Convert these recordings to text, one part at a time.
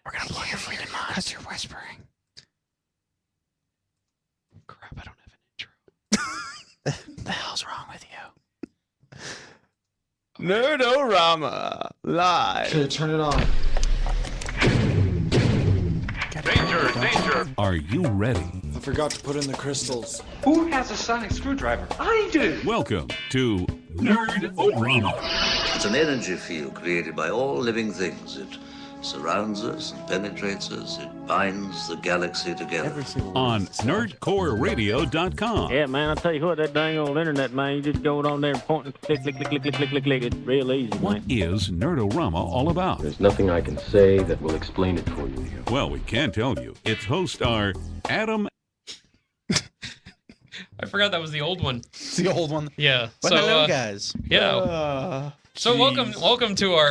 We're gonna blow your freaking mind because you're whispering. Crap, I don't have an intro. The hell's wrong with you? Nerd-O-Rama live. Okay, turn it on. Danger! Are you ready? I forgot to put in the crystals. Who has a sonic screwdriver? I do. Welcome to Nerd-O-Rama. It's an energy field created by all living things. It surrounds us and penetrates us. It binds the galaxy together. On nerdcoreradio.com. Yeah, man, I tell you what, that dang old internet, man, you just go on there and point and click, click, click, click, click, click, click, click. It's real easy, What man. is Nerd-O-Rama all about? There's nothing I can say that will explain it for you. Well, we can tell you. Its hosts are Adam. I forgot that was the old one. It's the old one. Yeah. But so, hello, guys. Yeah. So welcome to our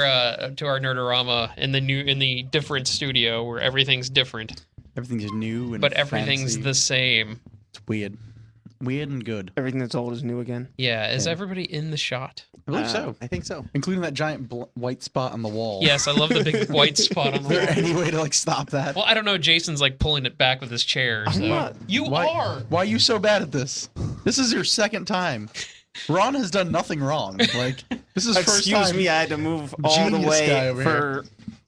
Nerd-O-Rama in the different studio where everything's different, Everything's new and but everything's fancy. the same. It's weird and good. Everything that's old is new again. Yeah. Is everybody in the shot? I believe so. I think so. Including that giant white spot on the wall. Yes, I love the big white spot on Is the there wall. any way to stop that? Well, I don't know. Jason's like pulling it back with his chair. So. not. You are. Why are you so bad at this? This is your second time. Ron has done nothing wrong. Like this is first Excuse time. me, I had to move all the Genius guy way over for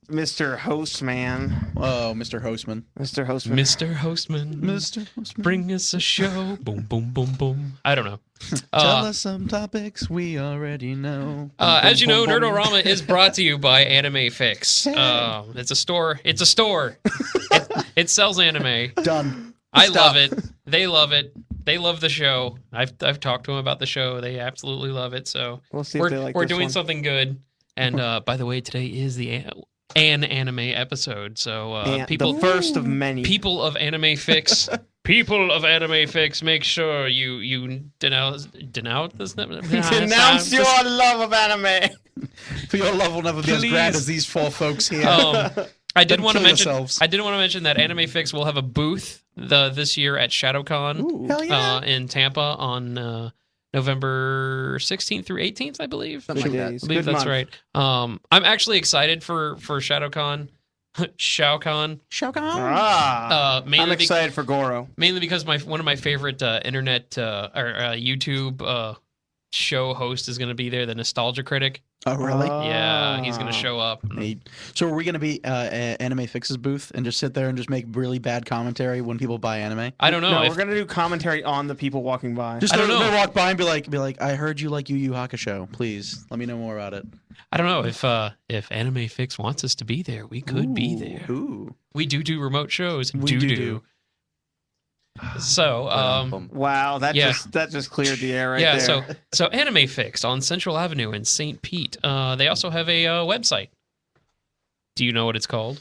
Mr. Hostman. Oh, Mr. Hostman. Mr. Hostman. Mr. Hostman. Mr. Hostman. Bring us a show. Boom, boom, boom, boom. I don't know. Tell us some topics we already know. As you know, Nerd-O-Rama is brought to you by Anime Fix. It's a store. It's a store. It sells anime. Done. I Stop. love it. They love it. They love the show. I've talked to them about the show. They absolutely love it. So We'll see if they like we're this doing one. something good. And by the way, today is the an anime episode. So And people the first of many. people of Anime Fix. People of Anime Fix, make sure you denounce this. Denounce your love of anime. For your love will never be as Please. grand as these four folks here. I did Don't want to kill mention. yourselves. I did want to mention that Anime Fix will have a booth this year at ShadowCon Hell yeah. in Tampa on November 16th through 18th, I believe. Something like that. Days. I believe Good that's month. right. I'm actually excited for ShadowCon, ShowCon. Shao Kahn. Ah. I'm Mainly excited for Goro. mainly because one of my favorite internet YouTube show host is going to be there, the Nostalgia Critic. Oh, really? Yeah, he's going to Ah. show up. Neat. So are we going to be Anime Fix's booth and just sit there and just make really bad commentary when people buy anime? I don't know. No, if- we're gonna do commentary on the people walking by. Just I don't know. walk by and be like, I heard you like Yu Yu Hakusho. Please let me know more about it. I don't know if Anime Fix wants us to be there. We could be there. Ooh. We do remote shows. We do. So, Wow, that Yeah. just cleared the air right yeah. there. So Anime Fix on Central Avenue in St. Pete. They also have a website. Do you know what it's called?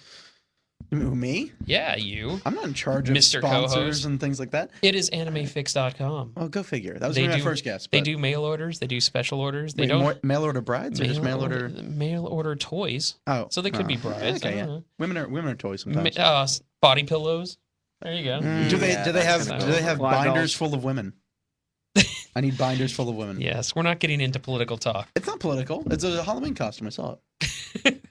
Me? Yeah, you. I'm not in charge of Mr. sponsors Co-host. and things like that. It is animefix.com. Oh, go figure. That was They my do- first guess. They but- do mail orders. They do special orders. They Wait, don't mail order brides or just mail order. mail order toys. Oh, So they could be brides. I Okay, don't yeah. know. Women are toys sometimes. Body pillows. There you go. Mm. Do they Yeah, do they have that's do they have Fly binders dolls. full of women? I need binders full of women. Yes, we're not getting into political talk. It's not political. It's a Halloween costume. I saw it.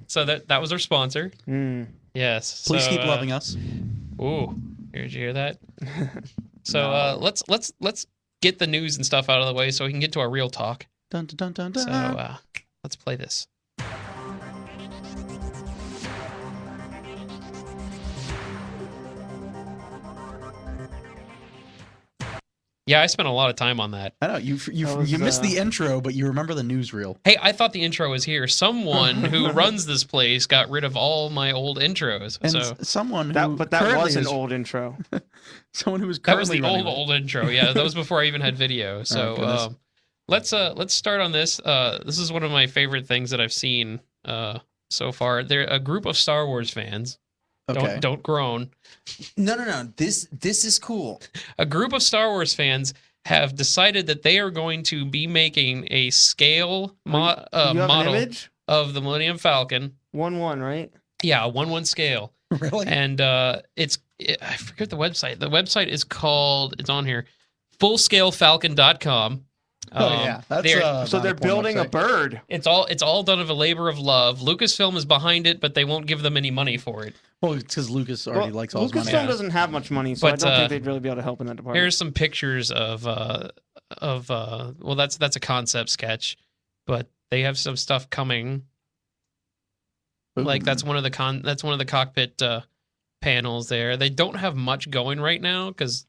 So that was our sponsor. Mm. Yes. Please so, keep loving us. Ooh, did you hear that? So let's get the news and stuff out of the way so we can get to our real talk. Dun, dun, dun, dun, So dun. let's play this. Yeah, I spent a lot of time on that. I know you That was, you missed the intro, but you remember the newsreel. Hey, I thought the intro was here. Someone who runs this place got rid of all my old intros. And So someone who That currently was an is- old intro. someone who was that was currently the running old it. intro. Yeah, that was before I even had video. So goodness. let's start on this. This is one of my favorite things that I've seen so far. They're a group of Star Wars fans. Okay. Don't groan. No. This is cool. A group of Star Wars fans have decided that they are going to be making a scale You have an model image? of the Millennium Falcon. 1-1, right? Yeah, a 1-1 scale. Really? And I forget the website. The website is called, it's on here, fullscalefalcon.com. Oh yeah, that's they're- So not they're a porn building a website. bird. It's all done of a labor of love. Lucasfilm is behind it, but they won't give them any money for it. Well, it's because Lucas already likes all his money. Lucasfilm doesn't have much money, so I But, don't think they'd really be able to help in that department. Here's some pictures of well, that's a concept sketch, but they have some stuff coming. Like that's one of the cockpit panels there. They don't have much going right now because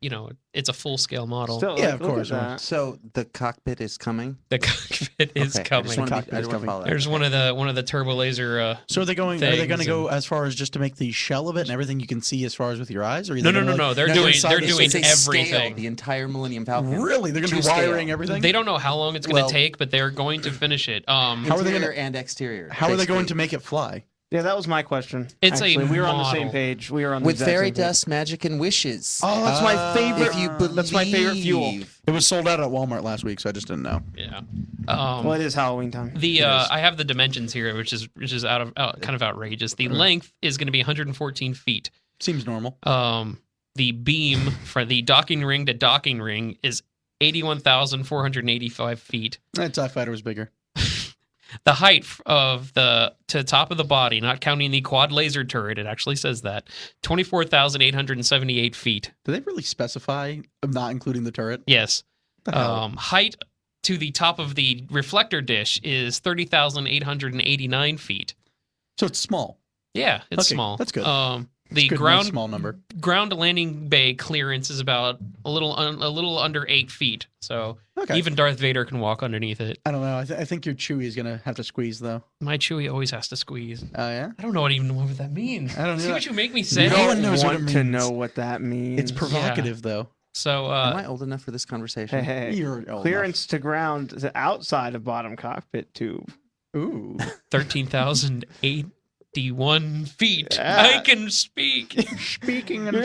it's a full scale model. Still, Yeah, like, of look at course, that. So the cockpit is coming. The cockpit is Okay, I coming. just wanna Cockpit I is don't wanna coming. follow that. There's one of the turbo laser. So are they going? Are they going to things go and- as far as just to make the shell of it and everything you can see as far as with your eyes? Or are they No. gonna, like- They're No, doing it's a scale, everything. the entire Millennium Falcon. Really, they're going to To be wiring scale. everything. They don't know how long it's going to Well- take, but they're going to finish it. How are they Interior gonna- and exterior. How are they going basically. to make it fly? Yeah, that was my question. It's a actually. We were on the same model. page. We were on the With exact fairy same page. dust, magic, and wishes. Oh, that's my favorite. If you believe, That's my favorite fuel. It was sold out at Walmart last week, so I just didn't know. Yeah. Well, it is Halloween time. I have the dimensions here, which is kind of outrageous. The length is going to be 114 feet. Seems normal. The beam for the docking ring to docking ring is 81,485 feet. That TIE fighter was bigger. The height of to the top of the body, not counting the quad laser turret, it actually says that 24,878 feet. Do they really specify, not including the turret? Yes. The hell? Height to the top of the reflector dish is 30,889 feet. So it's small. Yeah, it's Okay, small. that's good. The Good, nice small number. ground landing bay clearance is about a little under 8 feet. So Okay. even Darth Vader can walk underneath it. I don't know. I think your Chewie is gonna have to squeeze though. My Chewie always has to squeeze. Oh yeah. I don't know what that means. I don't See know. what you make me say. No one knows what want it to means. know what that means. It's provocative though. So Am I old enough for this conversation? Hey, You're old clearance to ground is outside of bottom cockpit tube. enough. Ooh. 13,081 feet. Yeah. I can speak. Speaking and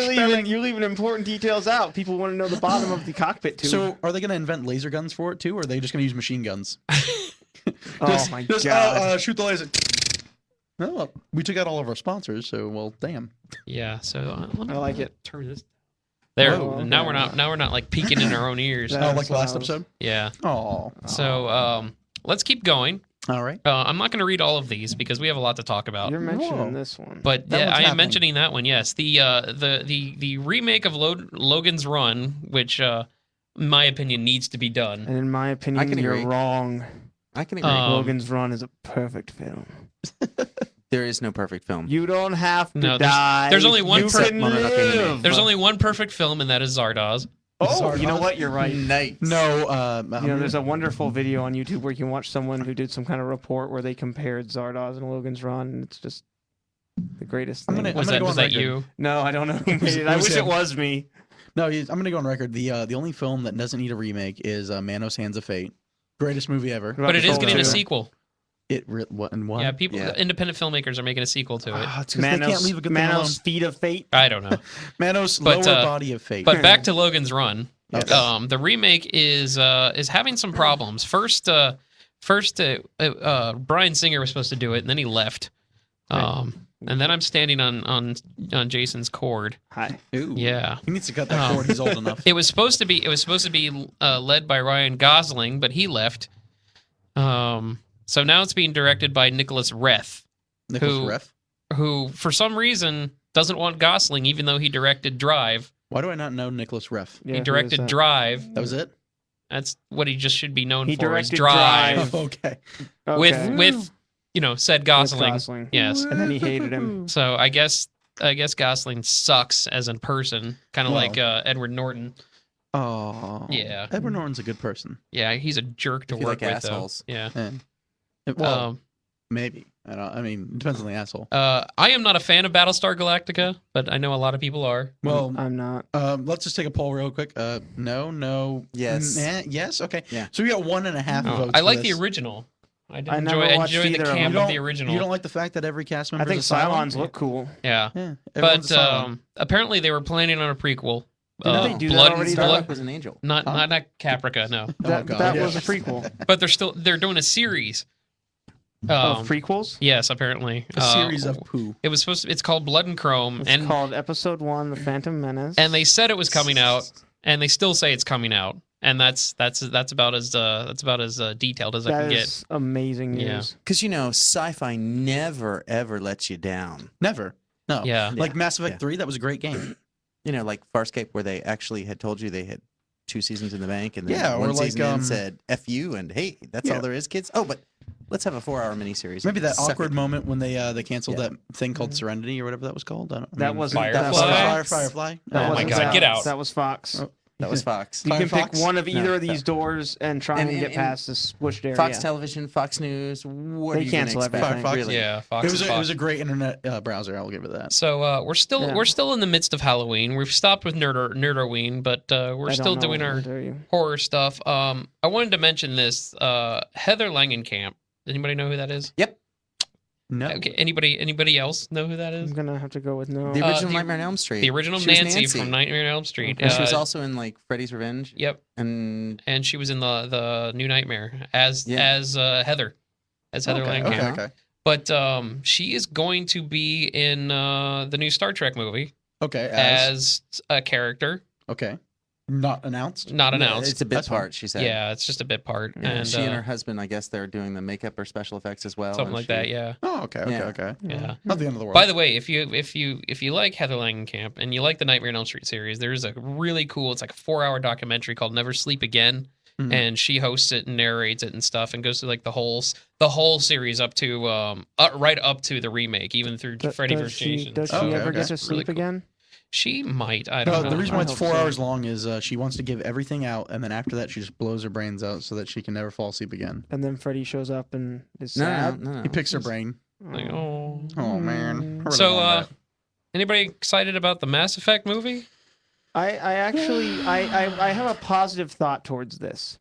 You're leaving important details out. People want to know the bottom of the cockpit tube. So are they gonna invent laser guns for it too, or are they just gonna use machine guns? oh my god. Shoot the laser. Oh, well, we took out all of our sponsors, so well, damn. Yeah. So let me I like it. turn this. There. Whoa, okay. Now we're not like peeking in our own ears. That- Oh, That's like what last I was- episode. Yeah. Oh. So let's keep going. All right. I'm not going to read all of these because we have a lot to talk about. You're mentioning Whoa. this one. But That yeah, one's I am happening. mentioning that one. Yes, the remake of Logan's Run, which in my opinion needs to be done. And in my opinion, can you're agree. wrong. I can agree. Logan's Run is a perfect film. There is no perfect film. You don't have to No, there's- die. there's only one You per- can Mononoke anime. live. There's only one perfect film, and that is Zardoz. Oh, you know what? You're right. Nice. No. You know, there's a wonderful video on YouTube where you can watch someone who did some kind of report where they compared Zardoz and Logan's Run, and it's just the greatest I'm thing. gonna- Was go that on record. you? No, I don't know who made it. I Who's wish him? it was me. No, I'm gonna go on record. The only film that doesn't need a remake is Manos Hands of Fate. Greatest movie ever. But it is getting a Solo. sequel. What and what? Yeah, people, Yeah. independent filmmakers are making a sequel to it. Ah, it's 'cause they can't leave a good thing alone. Manos Feet of Fate. I don't know. Manos But, lower body of fate. But back to Logan's Run. Yes. The remake is having some problems. First, Bryan Singer was supposed to do it, and then he left. And then I'm standing on Jason's cord. Hi. Ooh. Yeah. He needs to cut that cord. He's old enough. It was supposed to be led by Ryan Gosling, but he left. So now it's being directed by Nicholas Reth, Nicholas Ref. who for some reason doesn't want Gosling, even though he directed Drive. Why do I not know Nicholas Ref? Yeah, He who directed is that? Drive. That was it. That's what he just should be known He for. Is directed Drive, Drive. Okay. Okay. with said With Gosling. Gosling. Yes. And then he hated him. So I guess Gosling sucks as a person, kind of Well. like Edward Norton. Oh. Yeah. Edward Norton's a good person. Yeah, he's a jerk to If you work like with. assholes. Though. Yeah. Well, maybe. I mean, it depends on the asshole. I am not a fan of Battlestar Galactica, but I know a lot of people are. Well, I'm not. let's just take a poll real quick. No. Yes. Yes. Okay. Yeah. So we got 1.5 Oh, votes. I for like this. the original. I I never enjoy watched the either of them. camp You of don't- the original. You don't like the fact that every cast member I think is a Cylon? Cylons look cool. Yeah. Yeah. everyone's But a Cylon. apparently they were planning on a prequel. Didn't they do that Blood, already, though? Blood, Starbuck was an angel. not Caprica, no. That, God, that yeah. was a prequel. But they're doing a series. Of prequels? Yes, apparently. A series of poo. It was it's called Blood and Chrome, It's and called Episode 1, The Phantom Menace. they said it was coming out, and they still say it's coming out. and that's about as detailed as I That can get. is amazing Yeah. news. Because sci-fi never ever lets you down. Never. No. Yeah. Like Mass Effect Yeah. 3, that was a great game. Like Farscape, where they actually had told you they had 2 seasons in the bank, and then Yeah, or one like, season in said "F you" and hey, that's Yeah. all there is, kids. Oh, but let's have a 4-hour miniseries. Maybe that Suck awkward it. moment when they canceled Yeah. that thing called Serenity or whatever that was called. That wasn't Firefly? Firefly. Oh my wasn't God, Fox. get out. That was Fox. Oh. That was Fox. You can Firefox? pick one of either No, of these doors and try and get past this squished area. Fox Television, Fox News. What They are you gonna cancel expect? everything. Firefox? Really? Yeah, Fox. It is was Fox. a great internet browser. I'll give it that. So we're Yeah. still in the midst of Halloween. We've stopped with Nerd-O-Ween, but we're I still don't know doing what our to tell you. horror stuff. I wanted to mention this. Heather Langenkamp. Anybody know who that is? Yep. No. Okay. Anybody else know who that is? I'm gonna have to go with no. The original the- Nightmare on Elm Street. The original She was Nancy from Nightmare on Elm Street. And she was also in like Freddy's Revenge. Yep. And She was in the New Nightmare as Heather, as Heather Okay, Langenkamp. okay. But she is going to be in the new Star Trek movie Okay. as a character, Okay. Not announced? not announced. it's a bit That's fine. part. She said. Yeah, it's just a bit part, Yeah, and she and her husband, I guess they're doing the makeup or special effects as well. something and like she- that. Yeah, Oh, okay, okay, Yeah. okay. yeah. Not the end of the world. By the way, if you like Heather Langenkamp and you like the Nightmare on Elm Street series, there's a really cool. It's like a 4-hour documentary called Never Sleep Again, Mhm. and she hosts it and narrates it and stuff, and goes through like the whole series up to right up to the remake, even through Freddy vs. Jason. Does she Okay, ever okay. get to It's really sleep cool. again? She might. I No, don't know. the reason why I it's hope 4 so. hours long is she wants to give everything out, and then after that, she just blows her brains out so that she can never fall asleep again. And then Freddy shows up and is No, sad. no, no. He picks her brain. Like, oh. Oh, man. I really So, wanted that. anybody excited about the Mass Effect movie? I actually I have a positive thought towards this.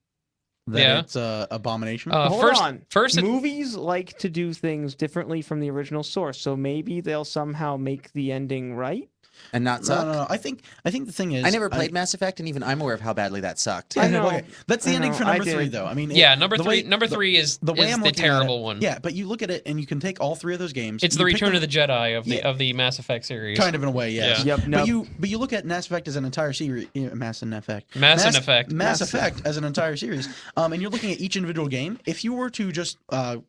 That yeah. it's abomination. Hold first, on. first, Movies like to do things differently from the original source, so maybe they'll somehow make the ending right. And not suck. no. I think the thing is, I never played Mass Effect, and even I'm aware of how badly that sucked. I know. Okay, that's the I ending know, for I number 3, did. though. I mean, yeah, number the three. way- Number 3 is the way I'm the looking at terrible it- one. Yeah, but you look at it and you can take all 3 of those games. It's you the pick Return them- of the Jedi of the Yeah. of the Mass Effect series. Kind of in a way, yes. Yeah. Yep. No. But you look at Mass Effect as an entire series. Mass Effect. Mass Effect. Mass Effect as an entire series. And you're looking at each individual game. If you were to just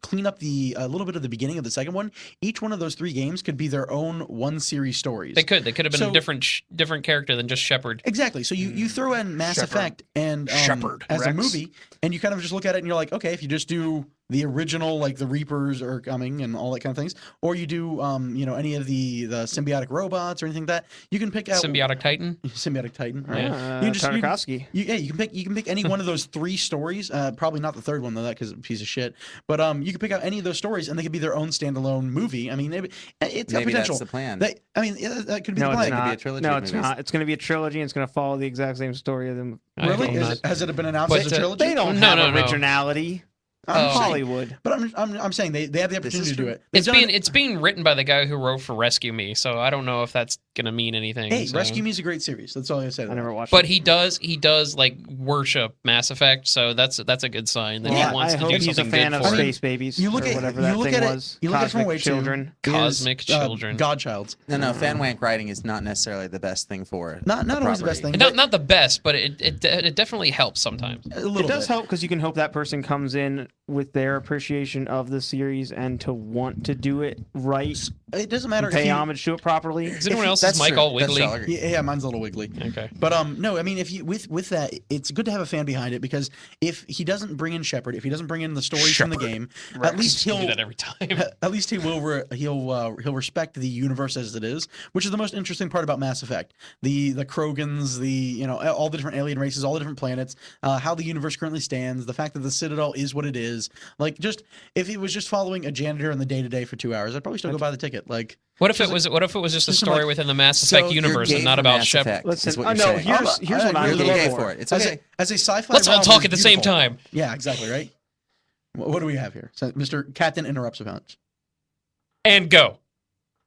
clean up a little bit of the beginning of the second one, each one of those 3 games could be their own one series stories. They could have been So- a different character than just Shepard. Exactly. So you throw in Mass Shepard. Effect and Shepard. as a Rex. movie, and you kind of just look at it and you're like, okay, if you just do the original, like the Reapers are coming and all that kind of things, or you do any of the symbiotic robots or anything like that, you can pick out Symbiotic Titan. Symbiotic Titan. Right? Yeah. You can Tartakovsky. you can pick any one of those 3 stories. Probably not the third one though, that because it's a piece of shit. But you can pick out any of those stories and they could be their own standalone movie. I mean, it's Maybe a potential. that's the plan. That could be No, the it's plan. It could be a not. trilogy No, of it's movies. not. It's going to be a trilogy, and it's going to follow the exact same story of them. I Really? hope not. Has it been announced But, as a trilogy? They don't No, have no, no. originality. I'm saying- Hollywood. But I'm saying they have the opportunity to do it. It's being written by the guy who wrote for Rescue Me, so I don't know if that's gonna mean anything. Hey, so. Rescue Me is a great series. That's all I say. I never watched But it. he does like worship Mass Effect, so that's a good sign that Yeah, he wants I to hope do he's a something fan good of for Space it. Babies. You look or at whatever you that look thing at was. it. You look at it from a way Cosmic Children. too. Cosmic Children. Godchilds. No, fan wank writing is not necessarily the best thing for it. Not always the best thing. And not the best, but it definitely helps sometimes. A little It does bit. help because you can hope that person comes in with their appreciation of the series and to want to do it right, It doesn't matter. pay if you, homage to it properly. Is anyone else's That's mic true. all That's wiggly? true. I'll agree. Yeah, mine's a little wiggly. Okay. But no, I mean, if you with that, it's good to have a fan behind it because if he doesn't bring in Shepard, if he doesn't bring in the stories from the game, at least Do he'll that every time. at least he'll respect the universe as it is, which is the most interesting part about Mass Effect. The Krogans, all the different alien races, all the different planets, how the universe currently stands, the fact that the Citadel is what it is. Like, just if it was just following a janitor in the day-to-day for 2 hours, I'd probably still go buy the ticket. Like, What if it was just a just story like- within the Mass So Effect you're universe gay and not for about Mass Shepard? Effect, Listen, is what you're no, saying. here's what I'm You're gay gay for. for it. It's as okay. a sci-fi, Let's all novel talk is at the same beautiful. time. Yeah, exactly, right? What do we have here? So Mr. Captain interrupts a bunch. And go.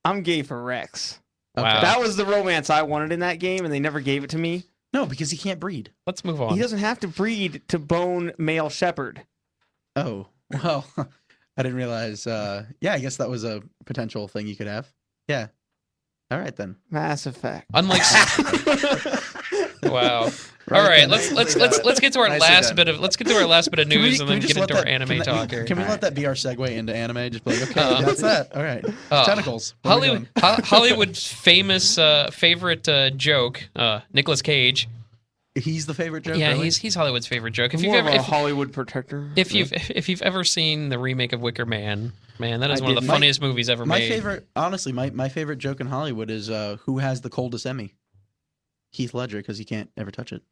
I'm gay for Rex. Wow. That was the romance I wanted in that game, and they never gave it to me. No, because he can't breed. Let's move on. He doesn't have to breed to bone male Shepherd. Oh, well, I didn't realize. Yeah, I guess that was a potential thing you could have. Yeah. All right, then. Mass Effect. Unlike Wow. Right All right, then. let's get to our Nicely last done. bit of Can we- news can and we then just get let into our that- anime can that- talk here. Can we let Alright. that be our segue into anime? Just be like, okay, Uh, that's that. All right. Tentacles. What are we doing? Hollywood's famous favorite joke, Nicolas Cage. He's the favorite joke. Yeah, really? he's Hollywood's favorite joke. If More you've of ever a Hollywood protector. if you've ever seen the remake of Wicker Man, man, that is I one of the didn't. funniest movies ever My made. favorite, honestly, my favorite joke in Hollywood is who has the coldest Emmy? Heath Ledger, because he can't ever touch it.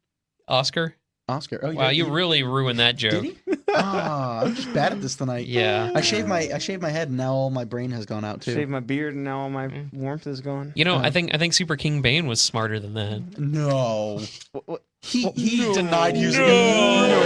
Oscar. Oscar. Oh, Wow, you really ruined that did joke. he? I'm just bad at this tonight. Yeah. I shaved my head, and now all my brain has gone out too. Shaved my beard and now all my warmth is gone. You know, I think Super King Bane was smarter than that. No, What? he denied using it.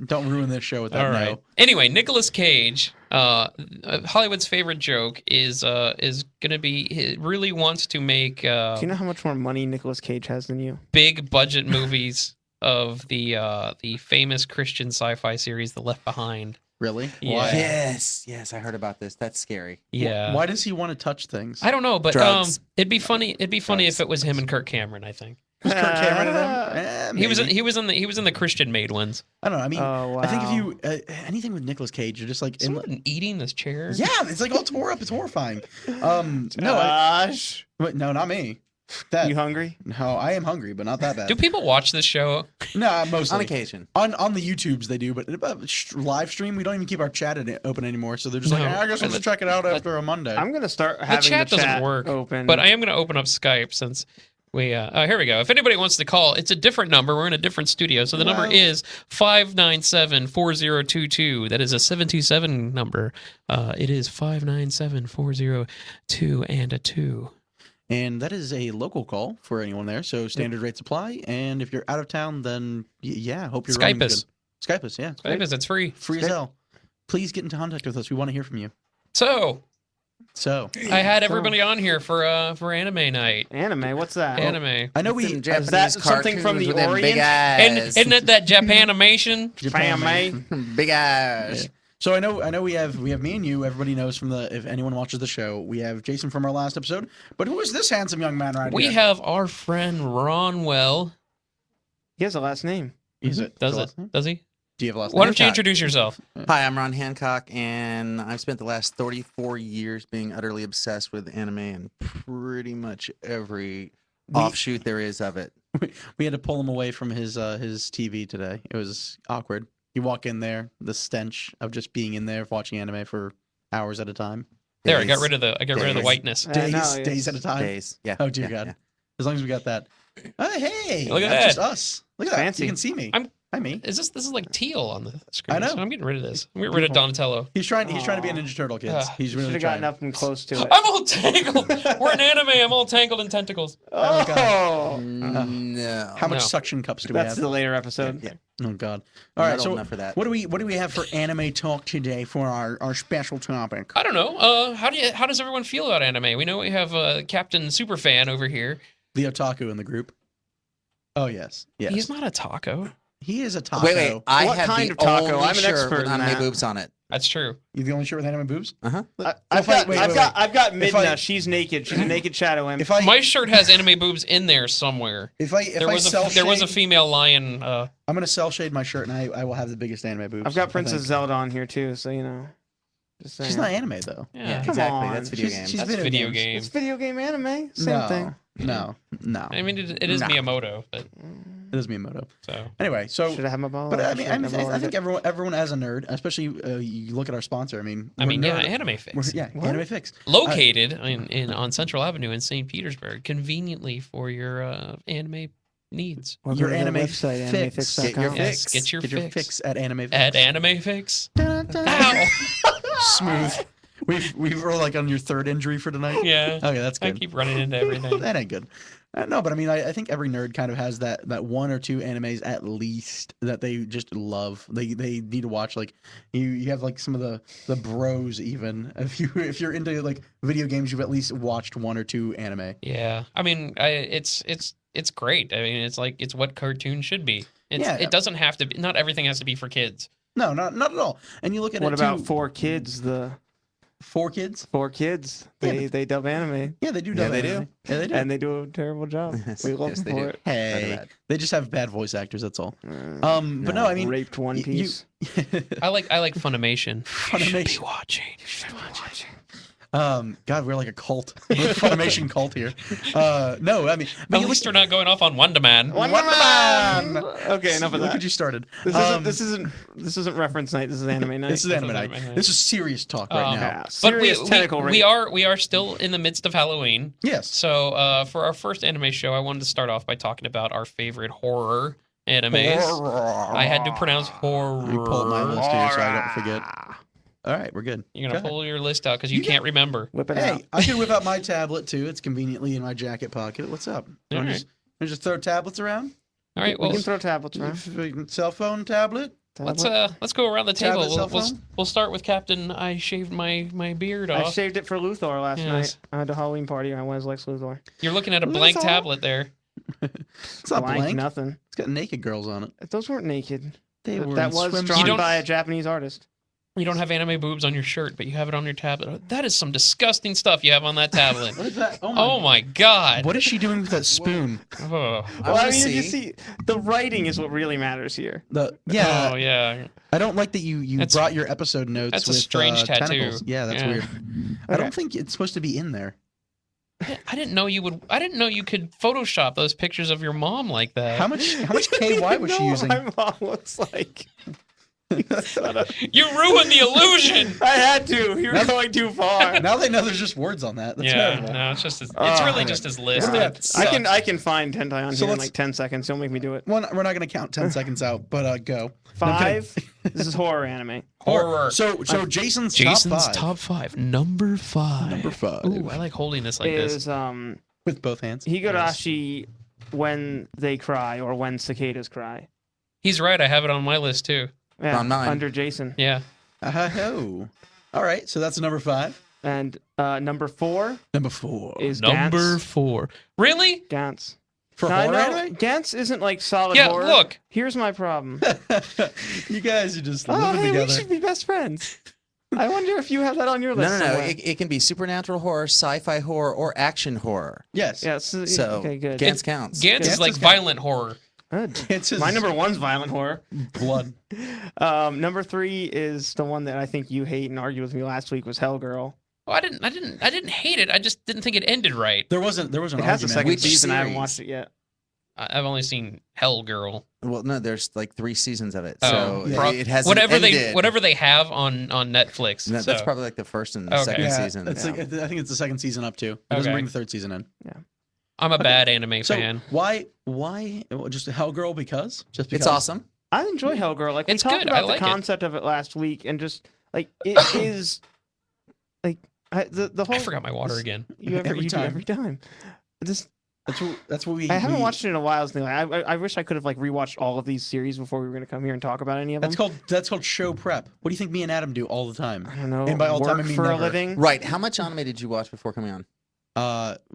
Don't ruin this show with that. All right. No. Anyway, Nicolas Cage, Hollywood's favorite joke is gonna be he really wants to make Do you know how much more money Nicolas Cage has than you? big budget movies of the famous Christian sci-fi series The Left Behind. Really? Yeah. Why? Yes, I heard about this. That's scary. Yeah. Why does he want to touch things? I don't know, but Drugs. it'd be funny Drugs. if it was him and Kirk Cameron, I think. Was Kirk Cameron in him? He was Maybe. he was in the Christian Made ones. I don't know. I mean, Oh, I think if wow. you anything with Nicolas Cage, you're just like, Is someone eating this chair? yeah, it's like all tore up. It's horrifying. Josh, No, not me. That you hungry? no, I am hungry, but not that bad. Do people watch this show? No, mostly On occasion. on the YouTubes they do, but live stream we don't even keep our chat open anymore. So they're just like, No. I guess I'll just check it out after a Monday. I'm gonna start The having chat the doesn't chat work, open. but I am going to open up Skype since we here we go. If anybody wants to call, it's a different number. We're in a different studio. So the number is 597-4022. That is a 727 number. It is 597-402 and a 2. And that is a local call for anyone there. So standard rates apply. And if you're out of town, then yeah, hope you're Skype roaming's us. good. Skype us, yeah. Skype us, it's free. Free as hell. Please get into contact with us. We want to hear from you. So So I had everybody on here for anime night. anime. What's that? Anime. I know we Japanese that something from cartoons the with them big Orient? And eyes. isn't it that Japanimation? Family. Big eyes. Yeah. So I know we have me and you. Everybody knows from if anyone watches the show, we have Jason from our last episode. But who is this handsome young man right We here? have our friend Ronwell. He has a last name. Is it? Does the it? last name? Does he? Do you have a last Why name? don't you introduce yourself? Hi, I'm Ron Hancock, and I've spent the last 34 years being utterly obsessed with anime and pretty much every offshoot there is of it. We had to pull him away from his TV today. It was awkward. You walk in there, the stench of just being in there watching anime for hours at a time. There, I got Days. rid of the Days. whiteness. I know, Days yes. at a time. Days. Yeah. Oh dear yeah, God. yeah. As long as we got that. Hey, Look at that's that. just us. Look at Fancy. that. You can see me. Hi, me. This is like teal on the screen. I know. So I'm getting rid of this. I'm getting rid of Donatello. He's trying to be a Ninja Turtle, kids. He's Should really have trying. gotten up and close to it. I'm all tangled. We're in anime. I'm all tangled in tentacles. Oh, God. Oh, No. How much No. suction cups do we that's have? the later episode. Yeah. Oh God! I'm All right, not old so enough for that. what do we have for anime talk today for our special topic? I don't know. How does everyone feel about anime? We know we have Captain Superfan over here. The otaku in the group. Oh yes, yes. He's not a taco. He is a taco. Wait. I What have kind the of taco? only I'm an shirt expert with in anime that. boobs on it. That's true. You the only shirt with anime boobs? Uh-huh. I've got wait. I've got If I- Midna. She's naked. She's a naked shadow imp. If I My shirt has anime boobs in there somewhere. if I There was a female lion. I'm gonna cell shade my shirt and I will have the biggest anime boobs. I've got I Princess think. Zelda on here too, so you know. Just saying. She's not anime though. Yeah, Come exactly. on. That's video She's- games. she's that's video game. It's video game anime. Same no, thing. No, I mean, it is Nah. Miyamoto, but it is Miyamoto. so Anyway, so Should I have my ball? but I Should mean, have I never think ordered everyone as a nerd, especially you look at our sponsor. yeah, Nerd- Anime we're- Fix. yeah, What? Anime Fix. Located on Central Avenue in St. Petersburg, conveniently for your anime needs. Or Your go to the anime website, fix. animefix.com. Get your Yes, fix. get your Get your fix. fix at Anime Fix. At Anime Fix. Dun, dun. Ow! Smooth. We're like on your third injury for tonight. Yeah. Okay, that's I good. keep running into everything. That ain't good. No, but I mean, I think every nerd kind of has that one or two animes at least that they just love. They need to watch. Like you have like some of the bros even. If you're into like video games, you've at least watched one or two anime. Yeah, I mean, it's great. I mean, it's what cartoons should be. Yeah. It doesn't have to be. Not everything has to be for kids. No, not at all. And you look at What it about too. for kids? The 4 kids. 4 kids. Yeah, They dub anime. Yeah, they do. Yeah, dub they anime. Yeah, they do. And they do a terrible job. Yes, We love yes, them they for do. it. Hey, bad. they just have bad voice actors. That's all. But no, I mean, raped One Piece. I like Funimation. Funimation. Watching. God, we're like a cult, Funimation cult here. No, I mean, but At you least we're not going off on Wonder Man. Wonder Man! Okay, enough of Look that. at you started. This isn't reference night. This is anime night. This is anime night. This is serious talk right now. Yeah, But serious tentacle rape. we are still in the midst of Halloween. Yes. So for our first anime show, I wanted to start off by talking about our favorite horror animes. I had to pronounce horror. Let me pull up my list here so I don't forget. All right, we're good. You're gonna pull your list out because you can't remember. Whip it Hey, out. I can whip out my tablet too. It's conveniently in my jacket pocket. What's up? All Want right. to just throw tablets around? All right. We Well, can throw tablets around. Cell phone, tablet. let's go around the table. Tablet, cell phone? We'll start with Captain. I shaved my beard I off. shaved it for Luthor last Yes. night. I had a Halloween party. I was Lex Luthor. You're looking at a blank Luthor. tablet there. It's not blank. Nothing. It's got naked girls on it. Those weren't naked. They were That in was swimsuits. drawn by a Japanese artist. You don't have anime boobs on your shirt, but you have it on your tablet. That is some disgusting stuff you have on that tablet. What is that? Oh my god. What is she doing with that spoon? Oh. Well, wanna you see. see, the writing is what really matters here. Yeah. Oh yeah. I don't like that you That's- brought your episode notes. that's a with, strange tattoo. tentacles. Yeah, that's Yeah. weird. I Okay. don't think it's supposed to be in there. I didn't know you would. I didn't know you could Photoshop those pictures of your mom like that. How much KY was she know using? what my mom looks like. You ruined the illusion. I had to. You were going too far. Now they know there's just words on that. That's Yeah, terrible. no, it's just his, it's Oh, really okay. just his list. What do we and have? it I sucks. can find hentai on So here in let's- like 10 seconds. Don't make me do it. One, we're not going to count 10 seconds out, but go. No, I'm kidding. 5. This is horror anime. Horror. So Jason's Jason's top 5. top 5. Number 5. Number 5. Ooh, I like holding this like this. Is With both hands. Higurashi when they cry or when cicadas cry. He's right. I have it on my list too. Yeah, On mine. under Jason. Yeah. Oh. All right, so that's number 5. And number 4 Number 4. is Number Gantz. 4. Really? Gantz. For No, horror no, anime? Gantz isn't like solid Yeah, horror. look. Here's my problem. You guys are just Oh, living hey, we together. should be best friends. I wonder if you have that on your list. No. somewhere. It can be supernatural horror, sci-fi horror, or action horror. Yes. Yeah, so, So okay, good. Gantz counts. Gantz Gantz is like has got- violent horror. Good. It's his My number 1's violent horror. blood. Number 3 is the one that I think you hate and argued with me last week was Hellgirl. Oh, I didn't hate it. I just didn't think it ended right. There was an It argument. has a second Which season. I haven't series? watched it yet. I've only seen Hell Girl. Well, no, there's like 3 seasons of it, Oh, so yeah. it has whatever ended. they have on Netflix. That's so. probably like the first and Okay. second Yeah, season. it's Yeah. like, I think it's the second season up too. It doesn't Okay. bring the third season in. I'm a bad anime So fan. why just a Hellgirl because? Just because It's awesome. I enjoy Hellgirl. Like we It's talked good. I about like the it. concept of it last week, and just like it is, like the whole. I forgot my water again. You Every do time. every time. Just That's what we. I haven't we- watched it in a while. So I wish I could have like rewatched all of these series before we were going to come here and talk about any of them. That's called show prep. What do you think me and Adam do all the time? I don't know. And by all work time, I mean for a never. living. Right. How much anime did you watch before coming on?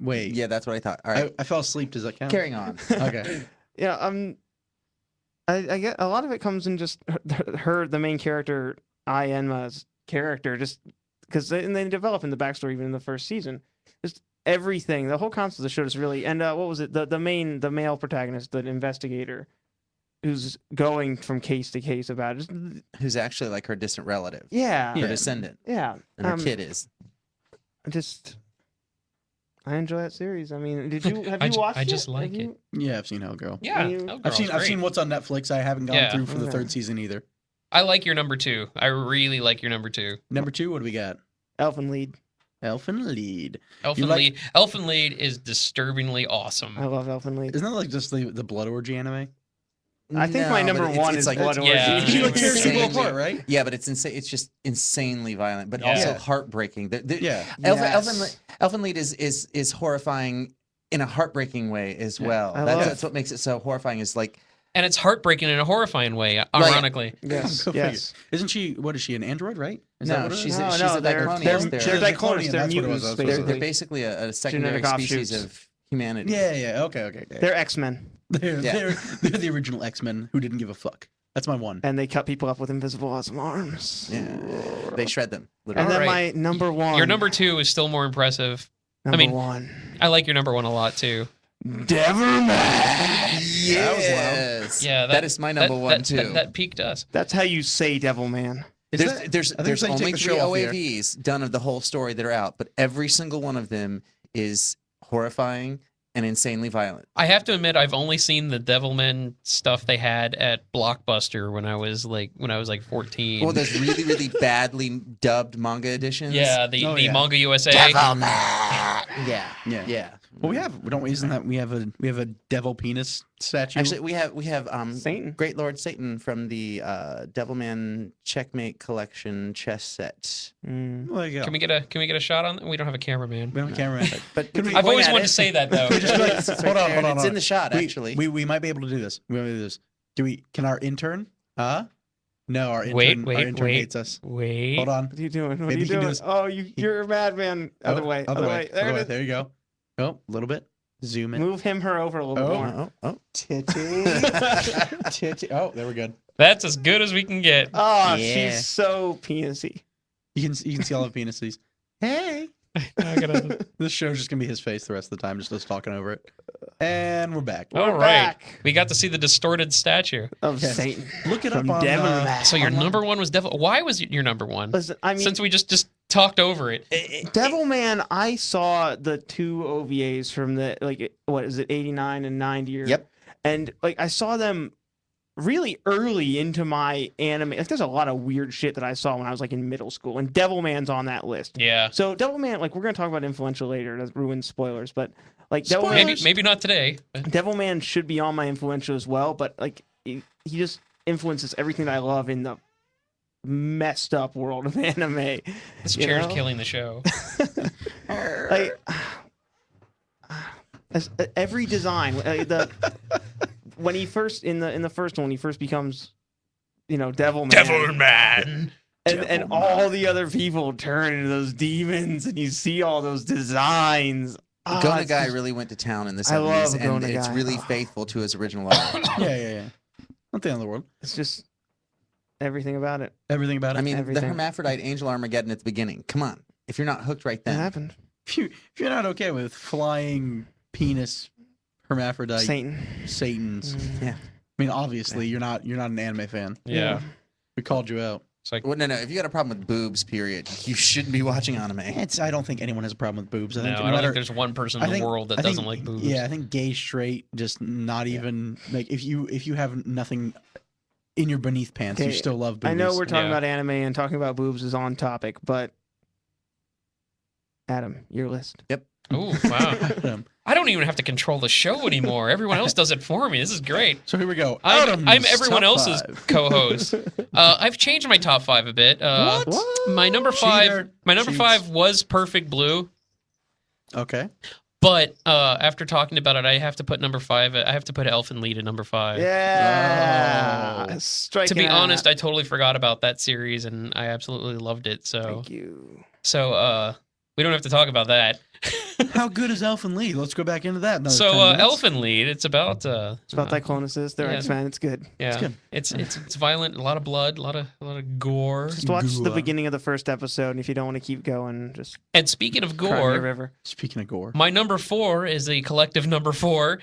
Wait. Yeah, that's what I thought. All right. I fell asleep. Does that count? Carrying on. Okay. Yeah. I get a lot of it comes in just her the main character, Enma's character, just because they develop in the backstory even in the first season. Just everything, the whole concept of the show is really. And what was it? The male protagonist, the investigator, who's going from case to case about it. Just, Who's actually like her distant relative. yeah. Her Yeah. descendant. Yeah. And her kid is. I enjoy that series. I mean, have you I watched it? I just Have like it. you- Yeah, I've seen Hellgirl. Yeah, you- Hellgirl's I've seen great. what's on Netflix. I haven't gone Yeah. through for the Okay. third season either. I like your number 2. I really like your number 2. Number 2, what do we got? Elfen Lied. Elfen Lied. Elfen like- Lied. Elfen Lied is disturbingly awesome. I love Elfen Lied. Isn't that like just the blood orgy anime? I think my No, number but it's- 1 it's is like- Blood Yeah. Orgy. She like tears people Insanely- apart, right? Yeah, but it's insane. It's just insanely violent, but Yeah. also Yeah. heartbreaking. Yeah. Yes. Elfen Lied is horrifying in a heartbreaking way as well. I That's, love- that's what makes it so horrifying. Is like And it's heartbreaking in a horrifying way, ironically. Yes. Go figure. Yes. Isn't she? What is she? An android, right? Is that no, what it is? she's No, she's no, a they're Diclonian. they're They're Diclonians. They're that's what it was. mutants, I was they're basically. basically a secondary Genetic species offshoots. of humanity. Yeah. Okay. They're X-Men. They're Yeah. they're the original X-Men who didn't give a fuck. That's my one. And they cut people up with invisible awesome arms. Yeah, they shred them. And Literally. then Alright. my number one. Your number 2 is still more impressive. Number mean, one. I like your number 1 a lot too. Devilman. Yes. Yeah, that is my number one too. That piqued us. That's how you say Devilman. There's I think they only take the 3 show off the air. OAVs done of the whole story that are out, but every single one of them is horrifying and insanely violent. I have to admit, I've only seen the Devilman stuff they had at Blockbuster when I was like 14. Well, there's really, really badly dubbed manga editions. Yeah, the Manga USA. Yeah. Well, we have a devil penis statue. Actually, we have Satan. Great Lord Satan from the Devilman Checkmate Collection chess set. Mm. Well, there you go. Can we get a shot on? We don't have a cameraman. We don't have a camera. But I've always wanted to say that though. Just be like, It's right hold on, there, hold on. It's in the shot, actually. We might be able to do this. We might be able to do this. Can our intern? No, our intern. Wait, our intern wait. hates us. Wait. Hold on. What are you doing? What Maybe are you he can do doing? this. Oh, you're a madman. Other way. Other way. There Other it way. is. There you go. Oh, a little bit. Zoom in. Move him, her over a little more. Oh. Titty. Titty. Oh, there we go. That's as good as we can get. Oh, Yeah. she's so penisy. You can see all the penises. Hey. This show's just gonna be his face the rest of the time, just us talking over it. And we're back. All We're right. back. We got to see the distorted statue. Of Yes. Satan. Look it From up on. Devilman. So your online. number 1 was Devil. Why was your number 1? Listen, I mean, Since we just talked over it. Devilman, I saw the 2 OVAs from the, what is it, 89 and 90? Yep. And, I saw them really early into my anime. There's a lot of weird shit that I saw when I was, in middle school. And Devilman's on that list. Yeah. So, Devilman, we're going to talk about influential later. That ruins spoilers. But, Maybe not today. Devilman should be on my influential as well. But, he just influences everything that I love in the messed up world of anime. This you chair's know? killing the show. Every design, when he first in the first one, when he first becomes, Devilman. Devilman. And all the other people turn into those demons, and you see all those designs. Oh, Gona it's Guy just- really went to town in the 70s, I love and Gona it's Guy. really Oh. faithful to his original art. Yeah. Not the end of the world. It's just everything about it. Everything about it. I mean, the Everything. hermaphrodite angel Armageddon at the beginning. Come on. If you're not hooked right It then. happened. If you're not okay with flying penis hermaphrodite Satan. Satans, Yeah. I mean, obviously you're not an anime fan. Yeah. We called you out. It's like, Well, no. If you got a problem with boobs, period, you shouldn't be watching anime. I don't think anyone has a problem with boobs. I no, think I no don't matter, think there's one person in the world that I think- doesn't like boobs. Yeah, I think gay, straight, just not even if you have nothing in your beneath pants, you Okay, still love boobs. I know we're talking Yeah. about anime and talking about boobs is on topic, but Adam, your list. Ooh, wow. Um, I don't even have to control the show anymore. Everyone else does it for me. This is great. So here we go. I'm Adam's everyone top else's 5. co-host. I've changed my top 5 a bit. What? My number 5. Cheater. My number Cheats. 5 was Perfect Blue. Okay. But after talking about it, I have to put number 5. I have to put Elfen Lied at number 5. Yeah. Oh. Striking To be out. honest, I totally forgot about that series, and I absolutely loved it. So, Thank you. we don't have to talk about that. How good is Elfen Lied? Let's go back into that. Another So, 10 minutes. Elfen Lied. It's about It's about Diclonesis. They're yeah. X-Men. It's good. yeah, good. it's violent, a lot of blood, a lot of gore. Just watch the Gua. beginning of the first episode, and if you don't want to keep going, just And speaking of cry me a gore, river. Speaking of gore, my number 4 is the collective number 4,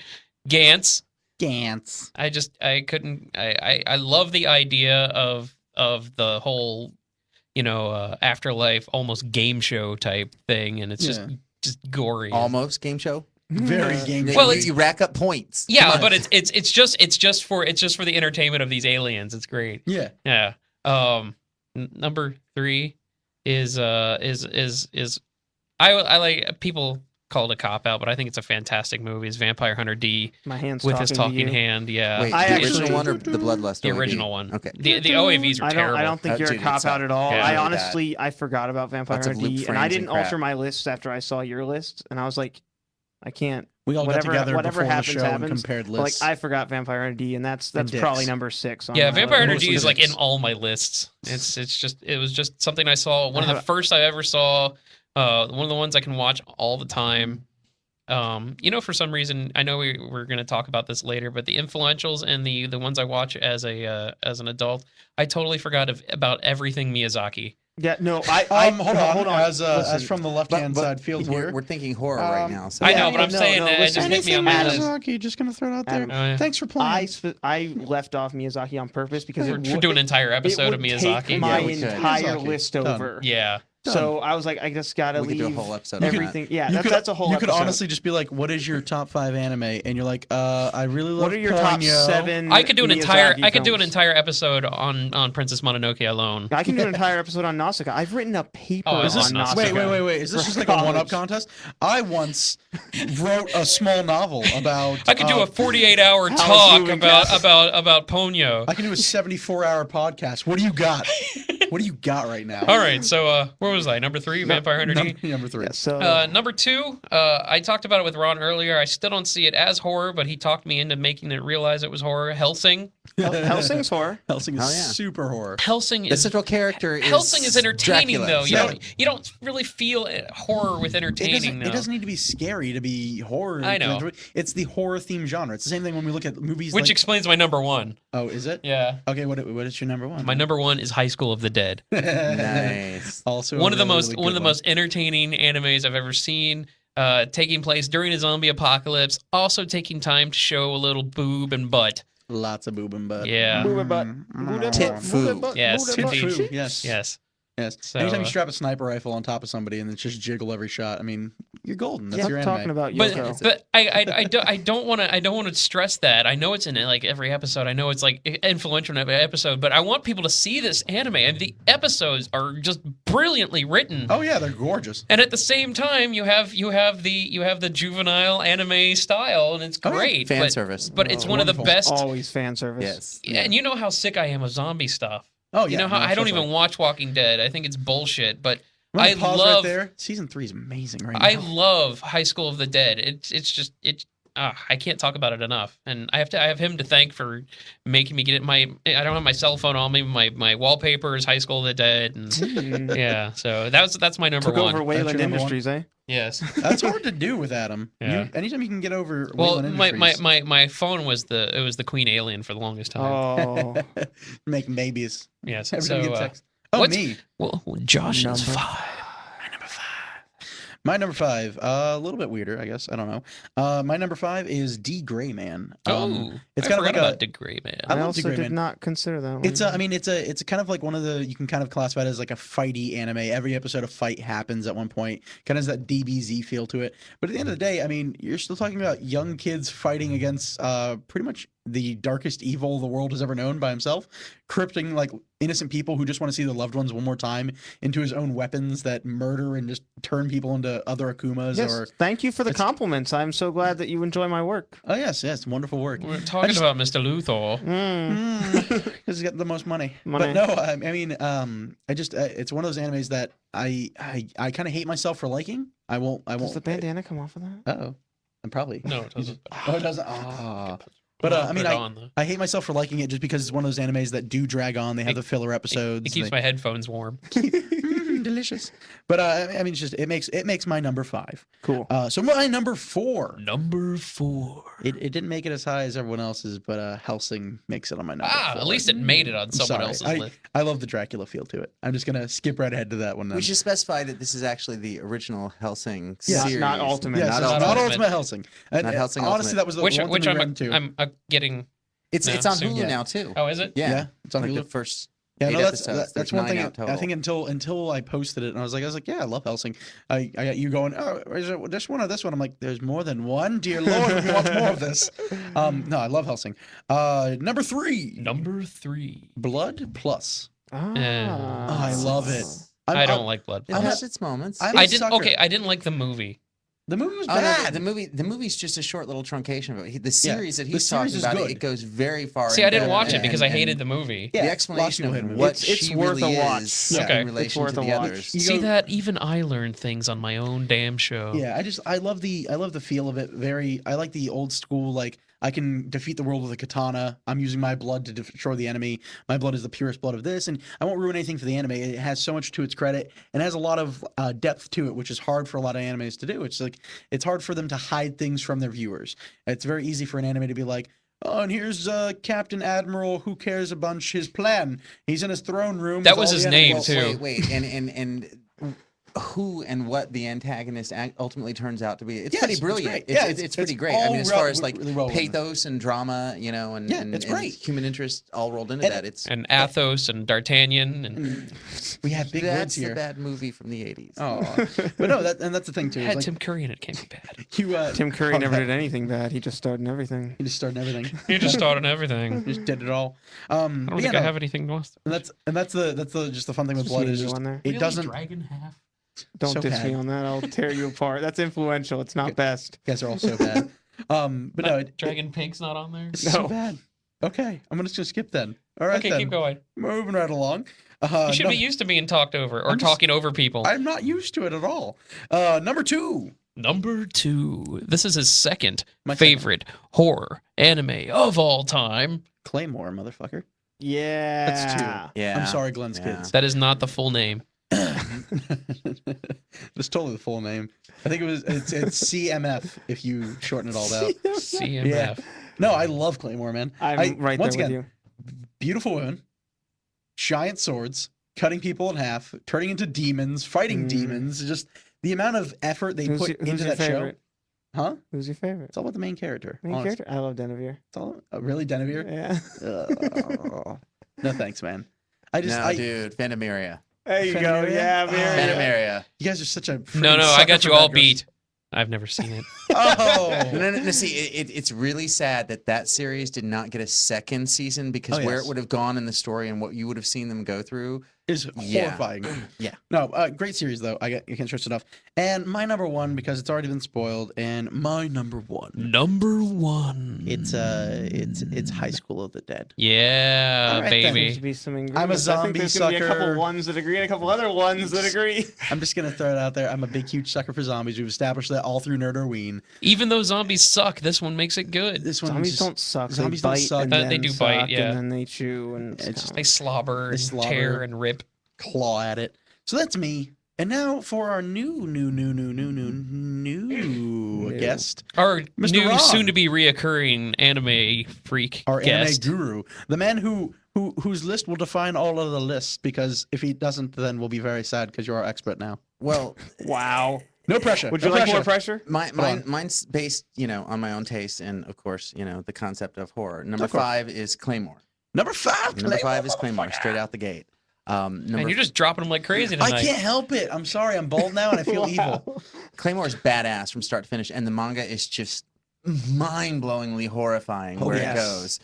Gantz. Gantz. I love the idea of the whole, afterlife, almost game show type thing, and it's just gory. Almost game show. Very game. Well, you rack up points. Yeah, Come on. but it's just for the entertainment of these aliens. It's great. Yeah. Yeah. Number 3 is I like, people call it a cop out, but I think it's a fantastic movie. It's Vampire Hunter D My hand's with his talking to talking you. hand. Yeah. Wait, I the actually- original one or the Bloodlust? The OAV? original one. Okay. The OAVs are terrible. I don't think Oh, you're dude, a cop it's out not- at all. yeah, I really honestly, I forgot about Vampire Lots of Hunter loop D, and I frames didn't and crap. alter my list after I saw your list, and I was like, I can't. We all Whatever- got together whatever before happens, the show and happens. compared Like lists. I forgot Vampire Hunter D, and that's And probably dicks. number 6. On Yeah, my Vampire list. Hunter D Mostly is like in dicks. all my lists. It was just something I saw. One of the have- first I ever saw. One of the ones I can watch all the time. For some reason, I know we're going to talk about this later, but the influentials and the ones I watch as an adult, I totally forgot about everything Miyazaki. Yeah, no, hold on. As Listen, from the left-hand side field here, we're thinking horror right now. So I know, but I'm no, saying no, that it listen, just hit me on my list. Miyazaki, just gonna throw it out there. Adam, Oh, yeah. Thanks for playing. I left off Miyazaki on purpose because We're do an entire episode of Miyazaki. Take my Yeah, we could. entire Miyazaki. list Done. over. Yeah. So I was like, I just gotta we could leave do a whole episode on that. everything. Yeah, You that's a whole. You could episode. honestly just be like, "What is your top 5 anime?" And you're like, "I really love." What are your top Ponyo." 7? I could do an entire Miyazaki films? episode on Princess Mononoke alone. I can do an entire episode on Nausicaa. I've written a paper Oh, I on Is this, love Nausicaa. wait. Is this For just like a one-up college. contest? I once wrote a small novel about. I could do a 48-hour How's talk moving about cast? about Ponyo. I can do a 74-hour podcast. What do you got? What do you got right now? All right, so where was I? Number 3, Vampire Hunter D. Number 3. Yeah, so Number 2, I talked about it with Ron earlier. I still don't see it as horror, but he talked me into making it realize it was horror. Hellsing. Hellsing's horror. Hellsing is Oh, yeah. super horror. Hellsing The is central character is Hellsing is entertaining Dracula. though. So- You don't really feel horror with entertaining though. It doesn't need to be scary to be horror. I know. It's the horror theme genre. It's the same thing when we look at movies. Which like, explains my number 1. oh, is it? Yeah. Okay, what is your number 1? My number 1 is High School of the Dead. Nice. Also, One of the really, most really one of the good most entertaining animes I've ever seen. Taking place during a zombie apocalypse, also taking time to show a little boob and butt. Lots of boob and butt. Yeah. Booba butt. Tit foo. Yes, Tit indeed. foo. Yes. Yes. Yes. So, Anytime you strap a sniper rifle on top of somebody and then just jiggle every shot, I mean, you're golden. That's Stop your anime. talking about Yoko. But I don't want to stress that. I know it's in like every episode. I know it's like influential in every episode, but I want people to see this anime. And the episodes are just brilliantly written. Oh yeah, they're gorgeous. And at the same time, you have the juvenile anime style, and it's Oh, yeah. great. Fan but, service. But it's one of Wonderful. the best. Always fan service. Yes. Yeah, and you know how sick I am of zombie stuff. Oh yeah. You know how no, I don't especially- even watch Walking Dead. I think it's bullshit. But I'm gonna I pause love right there. Season 3 is amazing right I now. love High School of the Dead. It's just I can't talk about it enough. And I have him to thank for making me get it. I don't have my cell phone on me. My wallpaper is High School of the Dead, and yeah. So that's my number Took 1. over Wayland That's your number Industries, eh? Yes. That's hard to do with Adam. Yeah. Anytime you can get over. Well, Wayland my Industries, phone was the Queen Alien for the longest time. Oh, make babies. Yes. Every So time you get text. Oh, what's- me. well, Josh's Number 5. My number 5, a little bit weirder, I guess. I don't know. My number 5 is D. Gray Man. It's I kind of forgot like about a. Dick Gray, man. I I love also Degree did Man. not consider that one. It's a, I mean, it's a kind of like one of the, you can kind of classify it as like a fighty anime. Every episode a fight happens at one point. Kind of has that DBZ feel to it. But at the end of the day, I mean, you're still talking about young kids fighting against pretty much the darkest evil the world has ever known by himself, crypting like innocent people who just want to see their loved ones one more time into his own weapons that murder and just turn people into other Akumas. Yes, Or thank you for the it's- compliments. I'm so glad that you enjoy my work. oh yes, wonderful work. We're talking just- about Mr. Luthor. Mm. Because he's got the most money. Money. But no, I mean, I just it's one of those animes that I kind of hate myself for liking. I won't. Does the bandana come off of that? Oh, I'm probably. No, it doesn't. Oh, it doesn't. Ah. But I mean, I hate myself for liking it just because it's one of those animes that do drag on. They have the filler episodes. It keeps my headphones warm. delicious. But I mean, it's just it makes my number 5. Cool. So my number 4. Number 4. It didn't make it as high as everyone else's, but Hellsing makes it on my number. 4. At least it made it on I'm someone sorry. else's I, list. I love the Dracula feel to it. I'm just gonna skip right ahead to that one. Then. We should specify that this is actually the original Hellsing Yes. series. Not Ultimate. Yes, Not it's Ultimate. not Ultimate. Ultimate Hellsing. And, Not Hellsing honestly, Ultimate. that was the Which one which thing we ran into. I'm getting. It's No, on soon. Hulu Yeah. now too. Oh, is it? Yeah, it's on like Hulu. the first. Yeah, 8 no, that's episodes. that's There's one 9 thing. out total. I think until I posted it, and I was like, yeah, I love Hellsing. I got you going. Oh, is it just one of this one? I'm like, there's more than one. Dear Lord, we want more of this. No, I love Hellsing. Number 3. Number 3. Blood Plus. Ah. Oh, I love it. I don't like Blood. It I'm has a- its moments. I'm a I didn't. sucker. Okay, I didn't like the movie. The movie was Oh, no, bad. the movie's just a short little truncation of it. The series that the he's series talking is about, good. it goes very far. See, I didn't into watch it and- because I and hated the movie. Yeah, the lots of explanation people of hated it. what It's she worth really a watch. is Yeah. Okay. in relation It's worth to a the watch. others. You See go- that? Even I learned things on my own damn show. Yeah, I love the feel of it. I like the old school, like I can defeat the world with a katana. I'm using my blood to destroy the enemy. My blood is the purest blood of this, and I won't ruin anything for the anime. It has so much to its credit and has a lot of depth to it, which is hard for a lot of animes to do. It's like it's hard for them to hide things from their viewers. It's very easy for an anime to be like, oh, and here's Captain Admiral who cares a bunch, his plan. He's in his throne room. That with was all his the name, enemies." too. Wait, and who and what the antagonist ultimately turns out to be. It's Yes, pretty it's brilliant. great. It's, Yeah, it's pretty great. I all mean, as far as really well done. pathos and drama, you know, and, Yeah, and, it's and great. human interest all rolled into And- that. It's And Athos and D'Artagnan and We have big words that's here. a bad movie from the 80s. Oh, but no, that's the thing too. is had like, Tim Curry in it. Can't be bad. you, Tim Curry oh, never that- did anything bad. He just starred in everything. He just started everything. He just started everything. Just did it all. I don't but think yeah, I no, have anything else. and that's the just the fun thing with Just blood need is you just on there. it doesn't. Dragon half. Don't So diss me bad. on that. I'll tear you apart. That's influential. It's not best. You guys are all so bad. But no, Dragon Pig's not on there. it's so No. bad. Okay, I'm just gonna skip then. All right, Okay, then. keep going. Moving right along. You should no- be used to being talked over or I'm just- talking over people. I'm not used to it at all. Number 2. Number 2. This is his second My second. favorite horror anime of all time. Claymore, motherfucker. Yeah. That's 2. Yeah. I'm sorry, Glenn's Yeah. kids. That is not the full name. That's totally the full name. I think it's CMF if you shorten it all out. CMF. Yeah. No, I love Claymore, man. I'm right once there again, with you. beautiful women, giant swords, cutting people in half, turning into demons, fighting demons. Just the amount of effort they put into that favorite? show. Huh? Who's your favorite? It's all about the main character. Main honestly. character? I love Denevere. It's all really Denevere. Yeah. No thanks, man. I just No, I dude, Phantomeria. There you go. Phantomeria? Yeah, Oh, Miriam. Phantomeria. you guys are such a No, freaking no, I sucker got you for all bad girls. beat. I've never seen it. Oh. No. See, it's really sad that series did not get a second season because Oh, where yes. it would have gone in the story and what you would have seen them go through. Is Yeah. horrifying. Yeah. No, great series though. I can't stress it enough. And my number 1 because it's already been spoiled. And my number 1, Number 1. it's High School of the Dead. Yeah, All right, then. Seems baby. to be some I'm a agreements. I think zombie there's gonna be a couple sucker. ones that agree and a couple other ones that agree. I'm just gonna throw it out there. I'm a big, huge sucker for zombies. We've established that all through Nerd-O-Ween. Even though zombies suck, this one makes it good. This one Zombies just, don't suck. zombies they don't bite suck. and They then do suck, bite, yeah. and then they chew and It's just They slobber and slobber. tear and rip. claw at it. So that's me. And now for our new guest, Our Mr. new, Ron. soon-to-be reoccurring anime freak our guest. anime guru, the man whose list will define all of the lists. Because if he doesn't, then we'll be very sad because you're our expert now. Well, wow. No pressure. Would no you like pressure. more pressure? mine's based, on my own taste and of course, the concept of horror. Number Of course. 5 is Claymore. Number 5. Number 5 is Claymore, straight out the gate. And Number you're just dropping them like crazy I tonight. can't help it. I'm sorry. I'm bald now and I feel evil. Claymore is badass from start to finish, and the manga is just mind-blowingly horrifying Oh, where yes. it goes.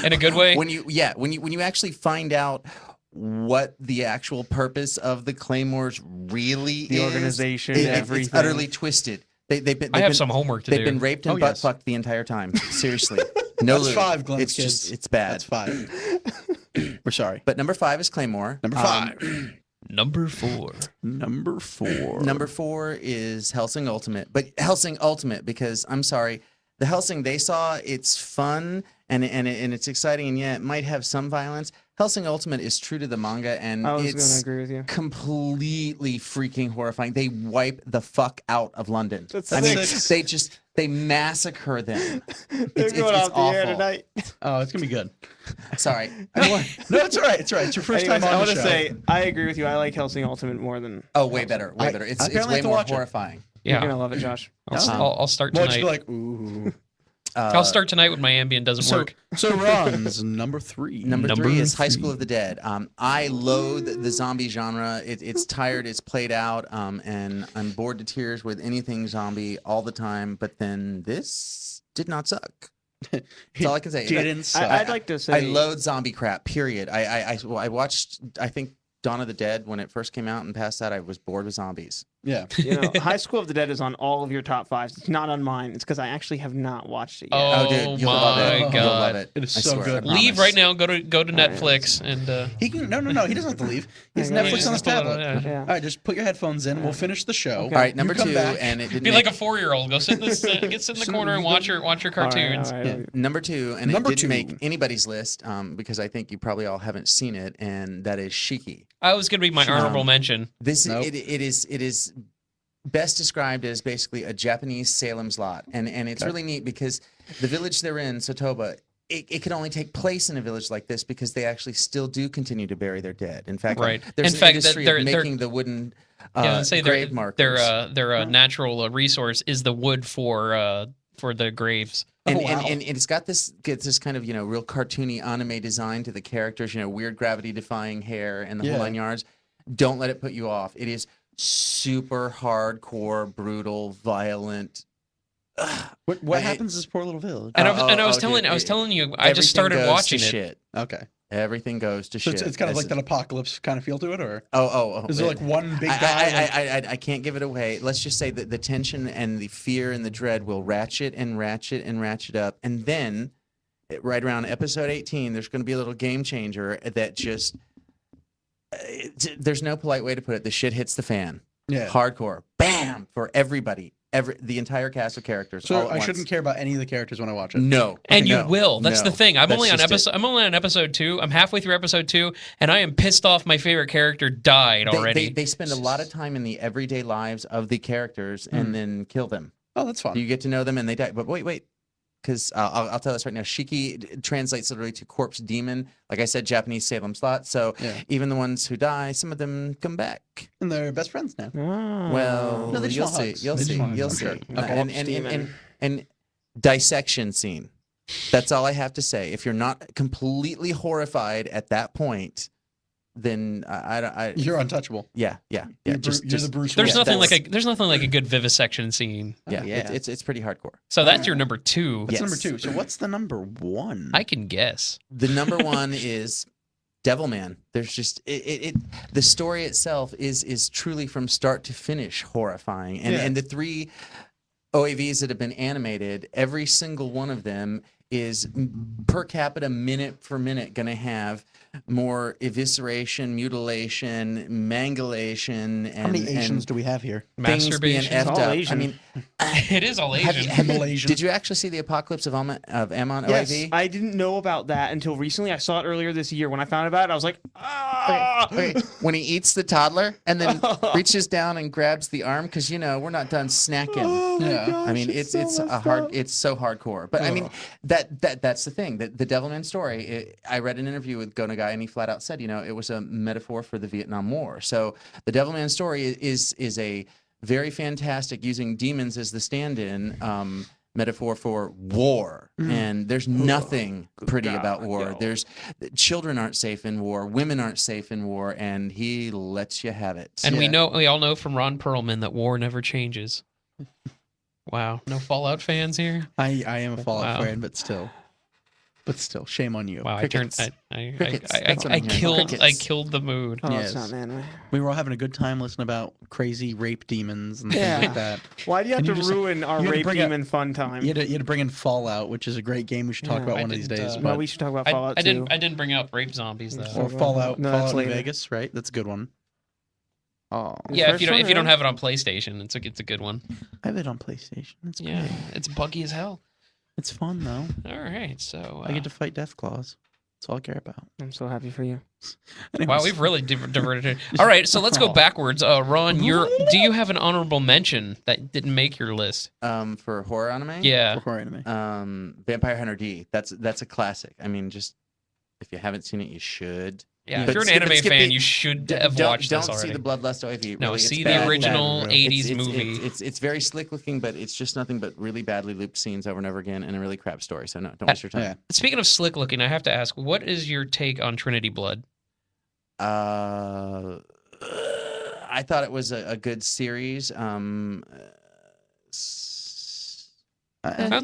In a good way? When you actually find out what the actual purpose of the Claymores really The is, organization, it's everything. utterly twisted. They've been some homework to They've do. been raped and Oh, butt yes. fucked the entire time. Seriously, no That's lube. 5, Glenn's It's kids. just it's bad. That's 5. We're sorry. But number 5 is Claymore. Number 5. Number 4. Number 4. Number 4 is Hellsing Ultimate. But Hellsing Ultimate, because I'm sorry, the Hellsing they saw, it's fun and it's exciting, and yeah, it might have some violence. Hellsing Ultimate is true to the manga, and I was going to it's agree with you. completely freaking horrifying. They wipe the fuck out of London. That's I mean, six. they massacre them. They're going off the air awful. tonight. Oh, it's gonna be good. Sorry. No, it's all right. It's all right. It's your first Anyways, time I on want the to show. say I agree with you. I like Hellsing Ultimate more than. Oh, way better. Way I better. It's apparently way have to more watch it. horrifying. You're Yeah. gonna love it, Josh. I'll start Well, tonight. just be like, ooh. I'll start tonight when my Ambien doesn't work. So Ron's number 3. Number 3 is High School of the Dead. I loathe the zombie genre. It's tired. It's played out. And I'm bored to tears with anything zombie all the time. But then this did not suck. That's all I can say. Didn't suck. I'd like to say I loathe zombie crap. Period. I watched. I think Dawn of the Dead when it first came out, and past that I was bored with zombies. Yeah. You know, High School of the Dead is on all of your top fives. It's not on mine. It's because I actually have not watched it yet. Oh, dude, you'll love it. my You'll God. love it. It is I so swear, I good. Leave promise. right now. Go to All right, Netflix and He can no. He doesn't have to leave. He has Yeah, Netflix yeah, on his just pull it tablet. out, yeah. Yeah. All right, just put your headphones in. We'll finish the show. Okay. All right, You number come 2, back. and it didn't Be make, like a 4-year-old. Go sit get sit in the corner and watch your All right, cartoons. all right. number 2, and Number it didn't two. make anybody's list because I think you probably all haven't seen it, and that is Shiki. I was gonna be my honorable mention. This Nope. it is best described as basically a Japanese Salem's Lot, and it's Okay. really neat because the village they're in, Sotoba, it could only take place in a village like this because they actually still do continue to bury their dead. In fact, Right. there's In an fact, industry they're- of making the wooden Yeah, say grave markers. their natural resource is the wood for the graves. And, Oh, wow. and it's got this kind of real cartoony anime design to the characters, weird gravity defying hair and the whole Yeah. 9 yards. Don't let it put you off. It is super hardcore, brutal, violent. What I- happens to this poor little village? And I was dude, telling you, I everything just started goes watching to it. Shit. Okay. Everything goes to So shit. it's kind of This like that apocalypse kind of feel to it, or Oh. is there like one big guy? I can't give it away. Let's just say that the tension and the fear and the dread will ratchet and ratchet and ratchet up, and then right around episode 18, there's going to be a little game changer that just there's no polite way to put it. The shit hits the fan. Yeah. Hardcore. Bam for everybody. The entire cast of characters. all So at I once. shouldn't care about any of the characters when I watch it. No. And you no, will. That's no. the thing. I'm That's only on just it. I'm only on episode 2. I'm halfway through episode 2, and I am pissed off. My favorite character died already. They spend a lot of time in the everyday lives of the characters and then kill them. Oh, that's fun. You get to know them and they die. But wait. Because I'll tell this right now. Shiki translates literally to corpse demon. Like I said, Japanese Salem's Lot. So Yeah. even the ones who die, some of them come back. And they're best friends now. Oh. Well, No, they just you'll want see. hugs. You'll They just see. want hugs, You'll I'm see. sure. Okay. And dissection scene. That's all I have to say. If you're not completely horrified at that point, then I You're untouchable. yeah. You're the Bruce. there's yeah, nothing that's- like there's nothing like a good vivisection scene. yeah. yeah. It's pretty hardcore. So that's your number 2. That's Yes. number 2. So what's the number 1? I can guess. The number 1 is Devilman. There's just the story itself is truly from start to finish horrifying. And Yeah. and the 3 OAVs that have been animated, every single one of them is per capita minute for minute going to have more evisceration, mutilation, mangulation, and How many Asians and do we have here? things being Masturbation. effed All up. Asian. I mean, It is all have Asian. you, have you- Malaysian. did you actually see the Apocalypse of Ammon Yes, OAV? I didn't know about that until recently. I saw it earlier this year. When I found about it, I was like, ah! Okay, when he eats the toddler and then reaches down and grabs the arm because we're not done snacking. Oh my Yeah. gosh, I mean, it's so a hard. messed up. It's so hardcore. But I mean, that's the thing. The Devilman story. I read an interview with Gonagai, and he flat out said, it was a metaphor for the Vietnam War. So the Devilman story is a very fantastic, using demons as the stand-in metaphor for war. And there's nothing pretty about war. yo. There's children aren't safe in war, women aren't safe in war, and he lets you have it. And we Yeah. all know from Ron Perlman that war never changes. Wow, no Fallout fans here. I am a Fallout Wow. fan, but still, shame on you. Wow, Crickets. I Crickets. That's what I'm hearing. killed Crickets. the mood. Oh, Yes. it's not anime. We were all having a good time listening about crazy rape demons and Yeah. things like that. Why do you have And to you just- ruin our you had to rape bring up- demon fun time? You had to bring in Fallout, which is a great game we should talk Yeah. about I one of these didn't, days. uh, No, but we should talk about Fallout I too. didn't bring up rape zombies though. or Fallout, No, that's Fallout New later. Vegas, right? That's a good one. Oh, The Yeah, if first you don't one, right? have it on PlayStation, it's a good one. I have it on PlayStation. It's Yeah, great. it's buggy as hell. It's fun though. All right, so I get to fight Deathclaws. That's all I care about. I'm so happy for you. wow, Anyways. we've really diverted it. All right, so let's go backwards. Ron, do you have an honorable mention that didn't make your list? For horror anime. Yeah. horror anime. Vampire Hunter D. That's a classic. I mean, just if you haven't seen it, you should. Yeah, if But you're an skip it, anime skip fan, it. you should Don't- have watched don't this already. see the Bloodlust OAV. No, really, see it's the bad, original bad. 80s It's- movie. It's very slick looking, but it's just nothing but really badly looped scenes over and over again and a really crap story. So no, don't waste your time. Yeah. Speaking of slick looking, I have to ask, what is your take on Trinity Blood? I thought it was a good series. Sounds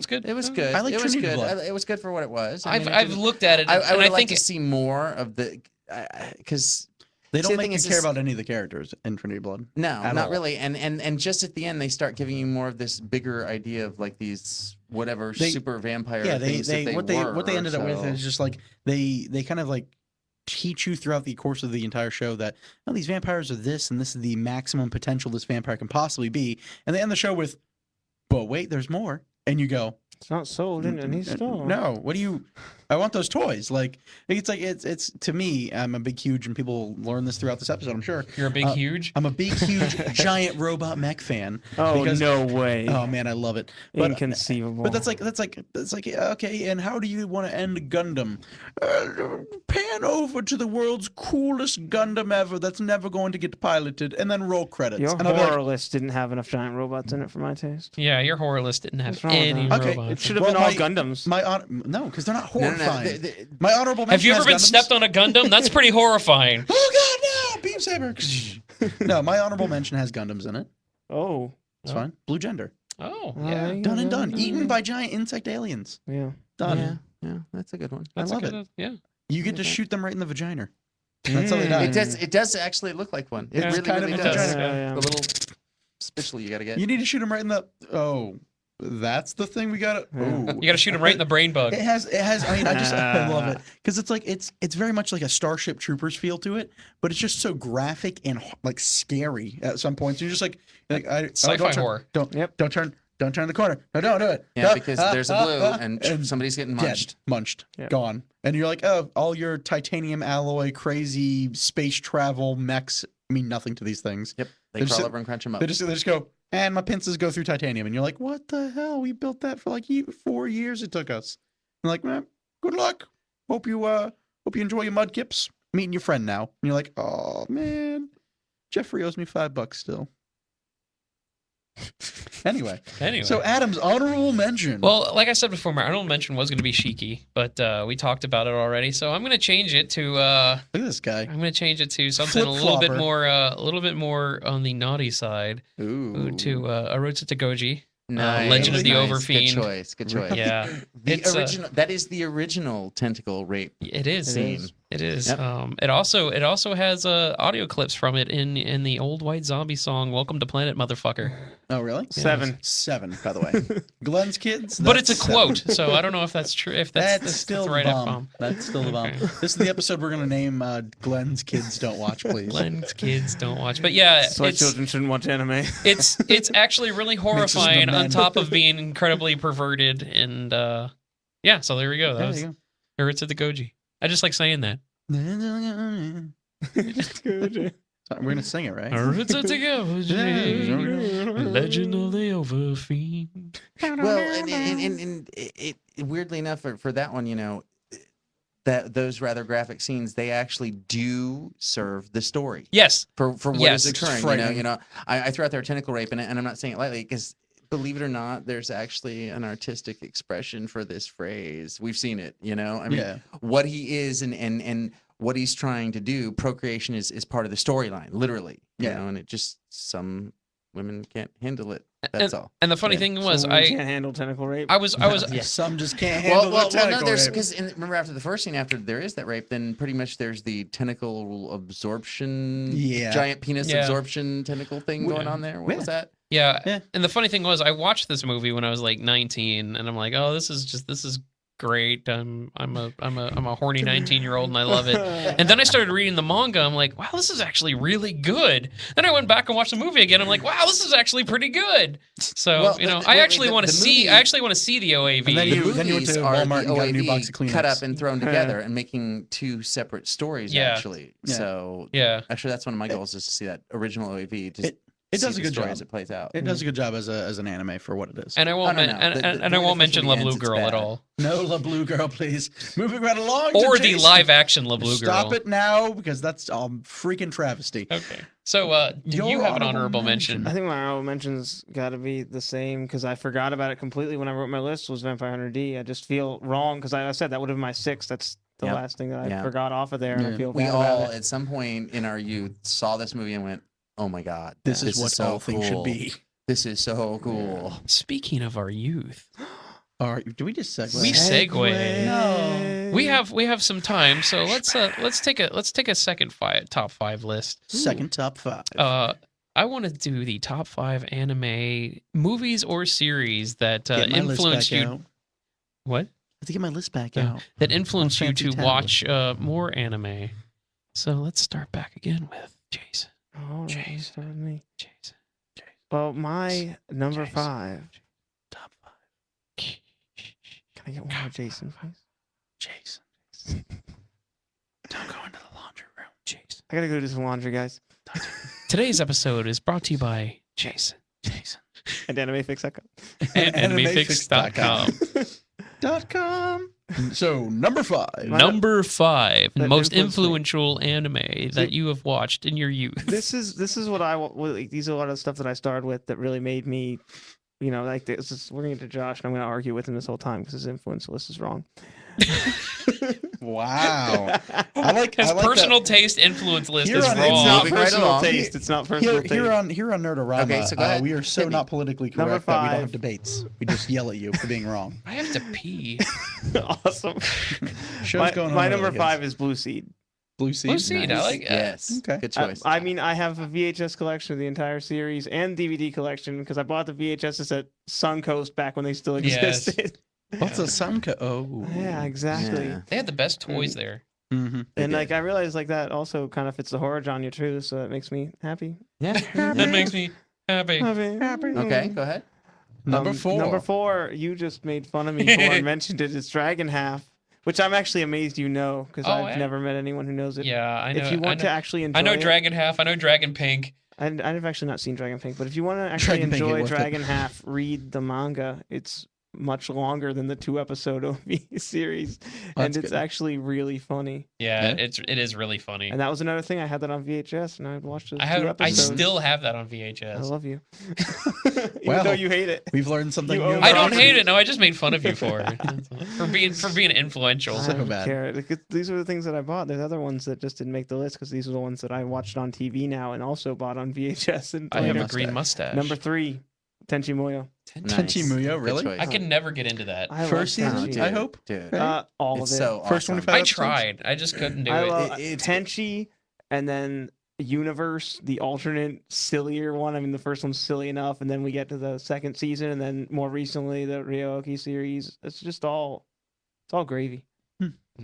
good. It was good. I like it was Trinity good. Blood. It was good for what it was. I I've mean, it I've didn't- looked at it, I and would I like think to see more of the because They See, don't the make thing you is care this- about any of the characters in Trinity Blood. No, At not all. really. And just at the end, they start giving you more of this bigger idea of like these whatever They- super vampire Yeah, things that they what were. they ended up with so- is just like they kind of like teach you throughout the course of the entire show that oh, these vampires are this and this is the maximum potential this vampire can possibly be, and they end the show with, but wait, there's more, and you go, It's not sold in any store. no, what do you? I want those toys. Like it's to me, I'm a big huge, and people learn this throughout this episode. I'm sure You're a big huge. I'm a big huge giant robot mech fan. Oh because- no way! Oh man, I love it. But Inconceivable. But that's like okay. And how do you want to end Gundam? Pan over to the world's coolest Gundam ever that's never going to get piloted, and then roll credits. Your and I'll be like, horror list didn't have enough giant robots in it for my taste. Yeah, your horror list didn't have What's wrong with any that? Okay, robots. It should have Well, been all my- Gundams. no, because they're not No, no, horrifying. no. My honorable mention Have you ever has been Gundams. stepped on a Gundam? That's pretty horrifying. Oh God, no! Beam saber. No, my honorable mention has Gundams in it. Oh, It's fine. Blue gender. Oh, Oh, yeah. yeah. Done and done. Eaten by giant insect aliens. yeah. Done. Yeah, that's a good one. That's I a love good, it. Yeah. You get to shoot them right in the vagina. That's how they die. It does actually look like one. It Yeah, really, kind of really a does. vagina. Yeah. The little spittle you gotta get. You need to shoot them right in the. Oh, that's the thing we got to. Yeah. Oh, You got to shoot him right in the brain bug. It has. I mean, I love it because it's like it's very much like a Starship Troopers feel to it, but it's just so graphic and like scary at some points. You're just like Sci-fi don't turn, horror. Don't Yep. don't turn the corner. No, don't do it. Yeah, No, because there's a blue and somebody's getting dead, munched. munched, Yep. gone, and you're like, oh, all your titanium alloy, crazy space travel mechs mean nothing to these things. Yep, they They crawl just- over and crunch them up. They just go, and my pincers go through titanium, and you're like, what the hell? We built that for like 4 years. It took us. I'm like, man, good luck. Hope you enjoy your mudkips. Meeting your friend now. And you're like, oh man, Jeffrey owes me $5 still. Anyway, so Adam's honorable mention. Well, like I said before, my honorable mention was going to be Shiki, but we talked about it already. So I'm going to change it to. Look at this guy. I'm going to change it to something a little bit more on the naughty side. Ooh. To Arutsuta Goji. Nice. Legend of the Nice. Overfiend. Good choice. Good choice. Yeah, The it's original. That is the original tentacle rape. It is. Scene. It is. Yep. It also has audio clips from it in the old White Zombie song "Welcome to Planet Motherfucker." Oh, really? 7. 7, by the way. Glenn's kids. But it's a that's quote, 7. so I don't know if that's true. If that's still the right the bomb. F-bomb. That's still the bomb. Okay. This is the episode we're gonna name Glenn's kids don't watch, please. Glenn's kids don't watch, but yeah, That's why it's children shouldn't watch anime. it's actually really Makes us horrifying the on men. top of being incredibly perverted, and yeah. So there we go. That There was you go. Arutsuta Goji. I just like saying that. We're gonna sing it, right? Arutsuta Goji, Legend of the Overfiend. Well, and it weirdly enough for that one, you know, that those rather graphic scenes, they actually do serve the story Yes. for what Yes, is it's occurring. frightening. You know, I threw out there tentacle rape, and I'm not saying it lightly because. Believe it or not, there's actually an artistic expression for this phrase. We've seen it, you know. I mean, Yeah. what he is and what he's trying to do, procreation is part of the storyline, literally. You Yeah. know, and it just some women can't handle it. That's all. And the funny Yeah. thing was, Some women can't handle tentacle rape. I was Some just can't handle Well, the no, tentacle there's rape. because remember after the first scene, after there is that rape, then pretty much there's the tentacle absorption, Yeah. giant penis Yeah. absorption tentacle thing going on there. What was that? Yeah. Yeah. And the funny thing was, I watched this movie when I was like 19, and I'm like, oh, this is great. I'm a horny 19-year-old, and I love it. And then I started reading the manga. I'm like, wow, this is actually really good. Then I went back and watched the movie again. I'm like, wow, this is actually pretty good. So Well, I actually want to the see. movie- I actually want to see the OAV. And then The you went movies to are Walmart the and got a new OAV box of Kleenex. cut up and thrown together and making two separate stories. Yeah. Actually, Yeah. so Yeah. actually that's one of my goals is to see that original OAV. Just It see does a the good story job. as it plays out. It does a good job as an anime for what it is. And I won't Oh, no, no. and The I way won't it mention La officially Blue ends, it's Girl at bad. all, No La Blue Girl, please. Moving right along. or to the Jason. live action La Blue Girl. Stop it now because that's freaking travesty. Okay. So do Your you have an honorable honorable mention. mention? I think my honorable mentions got to be the same because I forgot about it completely when I wrote my list. Was Vampire Hunter D. I just feel wrong because I said that would have been my 6th. That's the Yep. last thing that I Yeah. forgot off of there, and I Yeah. feel We bad all about it. at some point in our youth saw this movie and went, "Oh my god, This is what so all things should cool. be. This is so cool." Speaking of our youth, All right, do we just segue? We segue. No. We have some time, so let's take a second top 5 list. Second top 5. I want to do the top 5 anime movies or series that Get my list influenced back you. out. What? I have to get my list back Yeah, out. that influenced you fancy to tablet. watch more anime. So let's start back again with Jason. All right, let's start with me. Jason. Well, my number Jason. 5. Top 5. Can I get one more Jason, please? Jason. Don't go into the laundry room. Jason. I gotta go do some laundry, guys. Today's episode is brought to you by Jason. And AnimeFix.com. And AnimeFix.com. .com. So number 5. Number 5, That most influenced me. influential anime that you have watched in your youth. This is what these are a lot of the stuff that I started with that really made me, like this is, we're gonna get to Josh and I'm gonna argue with him this whole time because his influence list is wrong. Wow. I like His that. personal taste influence list Here is on- wrong. It's not Moving right personal along. taste. It's not personal taste. Here on Nerd-O-Rama, Okay, so go ahead. we are so Hit me. not politically Number correct that we don't 5. have debates. We just yell at you for being wrong. I have to pee. Awesome. Show's going on My early, number kids. 5 is Blue Seed. Blue Seed. Blue Seed, I like that. Yes. Okay. Good choice. I mean, I have a VHS collection of the entire series and DVD collection because I bought the VHSs at Suncoast back when they still Yes. existed. What's a Sunco? Oh. Yeah, exactly. Yeah. They had the best toys there. Mm-hmm. And like I realized like that also kind of fits the horror genre too, so that makes me happy. Yeah. That makes me happy. Happy. Okay, go ahead. Number 4. Number 4, you just made fun of me before I mentioned it. It's Dragon Half, which I'm actually amazed you know because Oh, I've never met anyone who knows it. Yeah, I know. If you want to actually enjoy I know it, Dragon Half. I know Dragon Pink. I've actually not seen Dragon Pink, but if you want to actually Dragon Pink ain't enjoy worth it. Dragon Half, read the manga. It's much longer than the 2-episode OV series, and that's it's good. actually really funny. Yeah, Yeah. it is really funny. And that was another thing. I had that on VHS, and I watched those I 2 have. I episodes. still have that on I VHS. love you, even Wow. though you hate it. We've learned something You new. own I don't property. hate it. No, I just made fun of you for it. for being influential. I So don't bad. care. These are the things that I bought. There's other ones that just didn't make the list because these are the ones that I watched on TV now and also bought on VHS. And I have later. a green mustache. Number 3, Tenchi Muyo. Tenchi Muyo, Good really? choice. I can never get into that. I First love season, Tenchi. I hope. Dude. All It's of it. so First awesome. 25 I episodes? tried. I just couldn't do I it. love It's- Tenchi, and then Universe, the alternate sillier one. I mean, the first one's silly enough, and then we get to the second season, and then more recently the Ryoki series. It's just all, it's all gravy.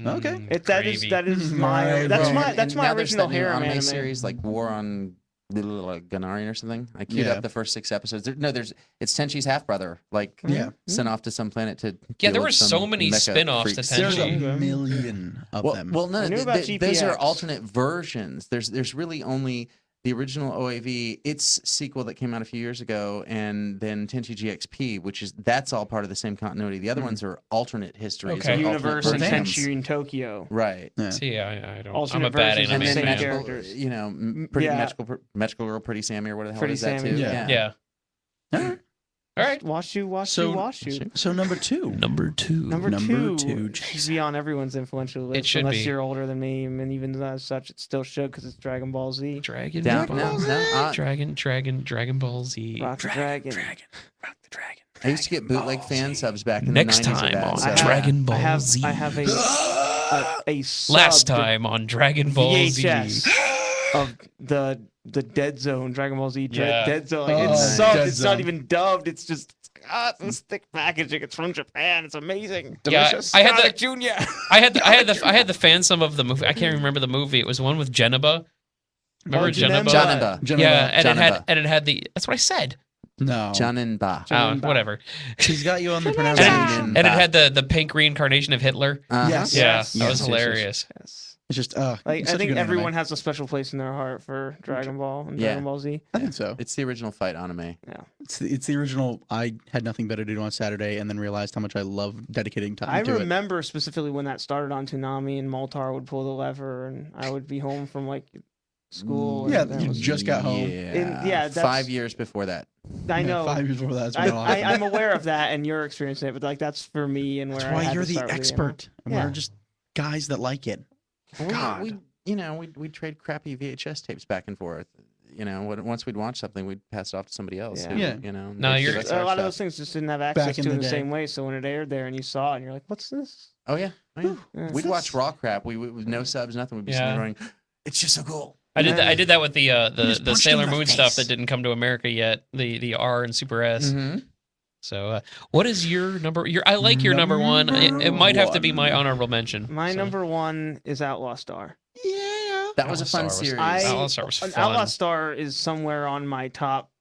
Okay. That is My that's wrong. my that's And my now there's original that new harem anime. series like War on Ganarian or something. I queued Yeah. up the first 6 episodes. It's Tenchi's half brother, like Yeah. sent off to some planet to. Yeah, deal there with were some so many mecha spin-offs to freaks. There's a Tenchi. million of them. Well, no, I knew about those are GPX. alternate versions. There's really only the original OAV, its sequel that came out a few years ago, and then Tenchi GXP, that's all part of the same continuity. The other ones are alternate histories. Okay. or alternate Universe and versions. Tenchi in Tokyo. Right. Yeah. See, I don't. I'm Alternate a bad versions And anime the then same fan. magical, characters. pretty Yeah. magical girl, pretty Sammy, or whatever the hell Pretty is that Sammy. too? Yeah. Yeah. All right. All right. Watch you. So number 2. Number 2. Number Number 2 2, should be on everyone's influential list. should unless be. you're older than me, and even as such, it still should because it's Dragon Ball Z. Dragon. Down, Ball no, Z. no, Dragon Ball Z. Rock the Dragon. Rock the dragon. I used to get bootleg fan subs back in Next the 90s. time of that, on so- Dragon Ball I have, Z. I have a Last subbed time on Dragon Ball VHS Z. of the Dead Zone, Dragon Ball Z Yeah. Dead Zone. Like, Oh, it's subbed. Dead It's Zone. not even dubbed. It's just it's thick packaging. It's from Japan. It's amazing. Yeah, Delicious. I had Sonic the- Junior. I had the fan sum of the movie. I can't remember the movie. It was one with Geneba. Remember Janemba. Geneba? Janemba. Yeah, and Janemba. it had the. That's what I said. No. Janemba. Janemba. Whatever. She's got you on the And, pronunciation. and it had the pink reincarnation of Hitler. Yes. Yeah, Yes. that was Yes, hilarious. Yes. It's just Like I such a think good everyone anime. has a special place in their heart for Dragon Ball and Yeah. Dragon Ball Z. I think so. It's the original fight anime. It's the original. I had nothing better to do on Saturday, and then realized how much I love dedicating time I to it. remember specifically when that started on Toonami and Moltar would pull the lever and I would be home from like school. and Yeah, that you was- just got home. yeah, that's- 5 years before that. I Yeah, know. 5 years before that. That's when it all happened. I'm aware of that and you're experiencing it, but like that's for me and where That's I why had you're to the start with expert. And Yeah. we're just guys that like it. We, God. we trade crappy VHS tapes back and forth. once we'd watch something, we'd pass it off to somebody else. Yeah. who, Yeah. No, they'd give you're- us A our lot of stuff. those things just didn't have access in to the in the day. same way. So when it aired there and you saw it, and you're like, "What's this?" Oh yeah. Yeah. We'd watch raw crap. We would with no subs, nothing. We'd be sitting there going, "It's just so cool." I did that. I did that with the just punched him Sailor in the Moon stuff face. that didn't come to America yet. The R and Super S. Mhm. So, what is your number? I like your number one. It might have to be my honorable mention. My so. number one is Outlaw Star. Yeah. That was a Outlaw fun Star was- series. Outlaw Star was fun. Outlaw Star is somewhere on my top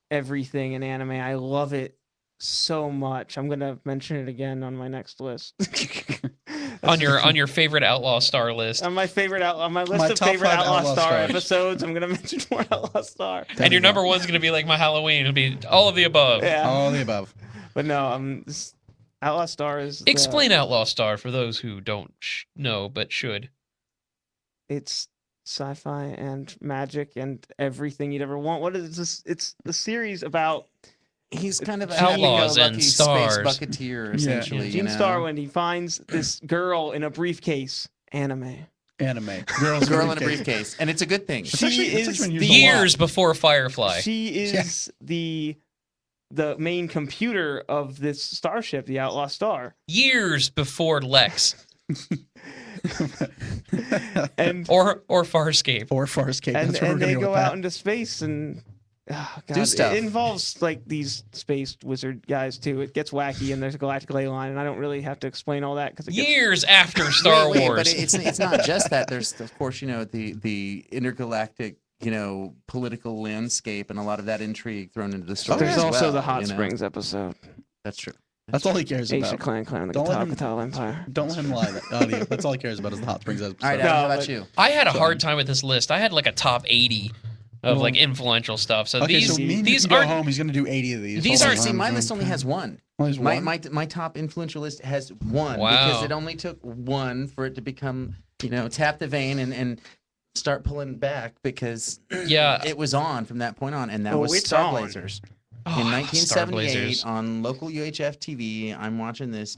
everything in anime. I love it so much. I'm gonna mention it again on my next list. on your favorite Outlaw Star list. On my favorite on my list My of top favorite 5 Outlaw Outlaw Star Stars. episodes, I'm gonna mention more Outlaw Star. And your number one's gonna be like my Halloween. It'll be all of the above. Yeah, All the above. but no, Outlaw Star is Explain Outlaw Star for those who don't know but should. It's sci-fi and magic and everything you'd ever want. What is this? It's the series about He's kind of a Outlaws and happy-go-lucky stars. space bucketeer, essentially. Gene Starwind. He finds this girl in a briefcase. Anime. Girl in a briefcase, and it's a good thing. She is been used the a lot. Years before Firefly. She is the main computer of this starship, the Outlaw Star. Years before Lex. And or Farscape. Or Farscape. and, That's where we're and gonna they go go with out that. into space and God, Do stuff. It involves like these space wizard guys too. It gets wacky and there's a galactic ley line, and I don't really have to explain all that because Years after Star Wait, Wars. but it's not just that. There's of course the intergalactic political landscape and a lot of that intrigue thrown into the story. there's as also well, the Hot you know? Springs episode. That's true. That's all he cares Asia about. Clan of the Don't let him- Catal Empire. Don't let him lie to you. That's all he cares about is the Hot Springs episode. All right, No, Adam, how about but- you? I had a hard time with this list. I had like a top 80 of like influential stuff. So Okay, these so me and these you can go aren't home. He's going to do 80 of these. These Hold aren't- on. See, my list only has one. Only has My, one? my top influential list has one Wow. because it only took one for it to become, tap the vein and start pulling back because Yeah. it was on from that point on, and that Oh, was it's Star on. Blazers. Oh, In Star 1978 Blazers. on local UHF TV, I'm watching this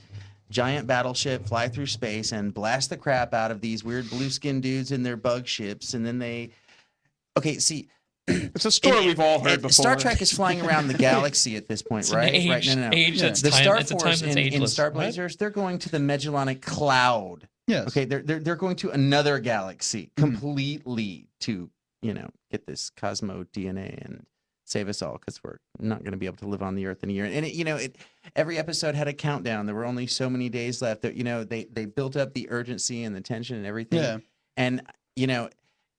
giant battleship fly through space and blast the crap out of these weird blue skinned dudes in their bug ships, and then they. Okay, see. It's a story we've all heard before. Star Trek is flying around the galaxy at this point, It's an right? age, right? No. age that's The time. Star It's a time Force that's in ageless. Star What? Blazers, they're going to the Magellanic Cloud. Yes. Okay, they're going to another galaxy completely to get this Cosmo DNA and save us all because we're not going to be able to live on the Earth in a year. And every episode had a countdown. There were only so many days left. That they built up the urgency and the tension and everything. Yeah. And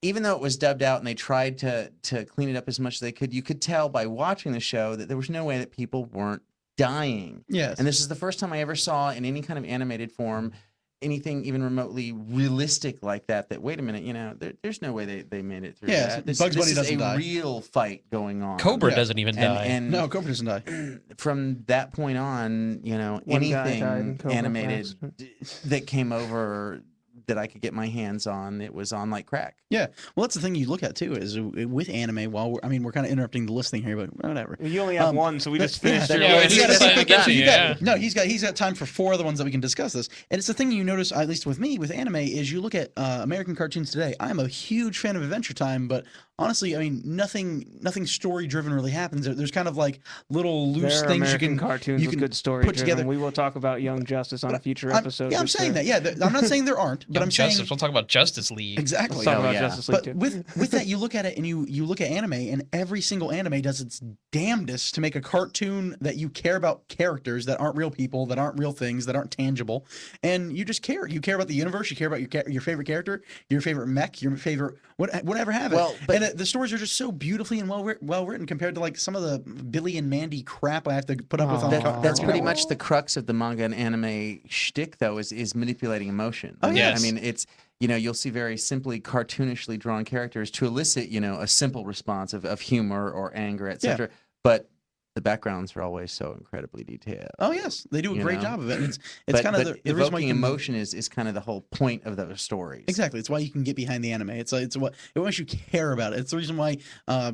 even though it was dubbed out and they tried to clean it up as much as they could, you could tell by watching the show that there was no way that people weren't dying. Yes. And this is the first time I ever saw in any kind of animated form anything even remotely realistic like that. That wait a minute, there's no way they made it through. Yeah, that. This, Bugs Bunny this is doesn't a die. real fight going on. Cobra Yeah. doesn't even die. And No, Cobra doesn't die. from that point on, One guy died in anything Cobra animated Flash. that came over that I could get my hands on, it was on like crack. Yeah. Well, that's the thing you look at too is with anime. While we're kind of interrupting the listing here, but whatever. You only have one, so we just finished your yeah, list. we just decided to get to you, yeah. No, he's got time for 4 other ones that we can discuss this. And it's the thing you notice, at least with me, with anime, is you look at American cartoons today. I'm a huge fan of Adventure Time, but honestly, I mean, nothing story driven really happens. There's kind of like little loose There are things American you can cartoons you with can good story put together. We will talk about Young Justice on a future episode. I'm just saying to- that. Yeah, I'm not saying there aren't, but Young I'm Justice. saying We'll talk about Justice League. exactly. Let's talk Oh, about yeah. Justice League But too. with that, you look at it and you look at anime, and every single anime does its damnedest to make a cartoon that you care about characters that aren't real people, that aren't real things, that aren't tangible, and you just care. You care about the universe. You care about your favorite character, your favorite mech, your favorite whatever have it. Well, but- and the stories are just so beautifully and well written compared to like some of the Billy and Mandy crap I have to put up with on the That's Cartoon pretty Network. much the crux of the manga and anime shtick, though, is manipulating emotion. Oh, yes. I mean, it's you'll see very simply cartoonishly drawn characters to elicit a simple response of humor or anger, etc. But the backgrounds are always so incredibly detailed. Oh yes, they do a You great know? job of it. And it's But kind of the reason why evoking you can, emotion is kind of the whole point of those stories. exactly. It's why you can get behind the anime. It's what it makes you care about it. It's the reason why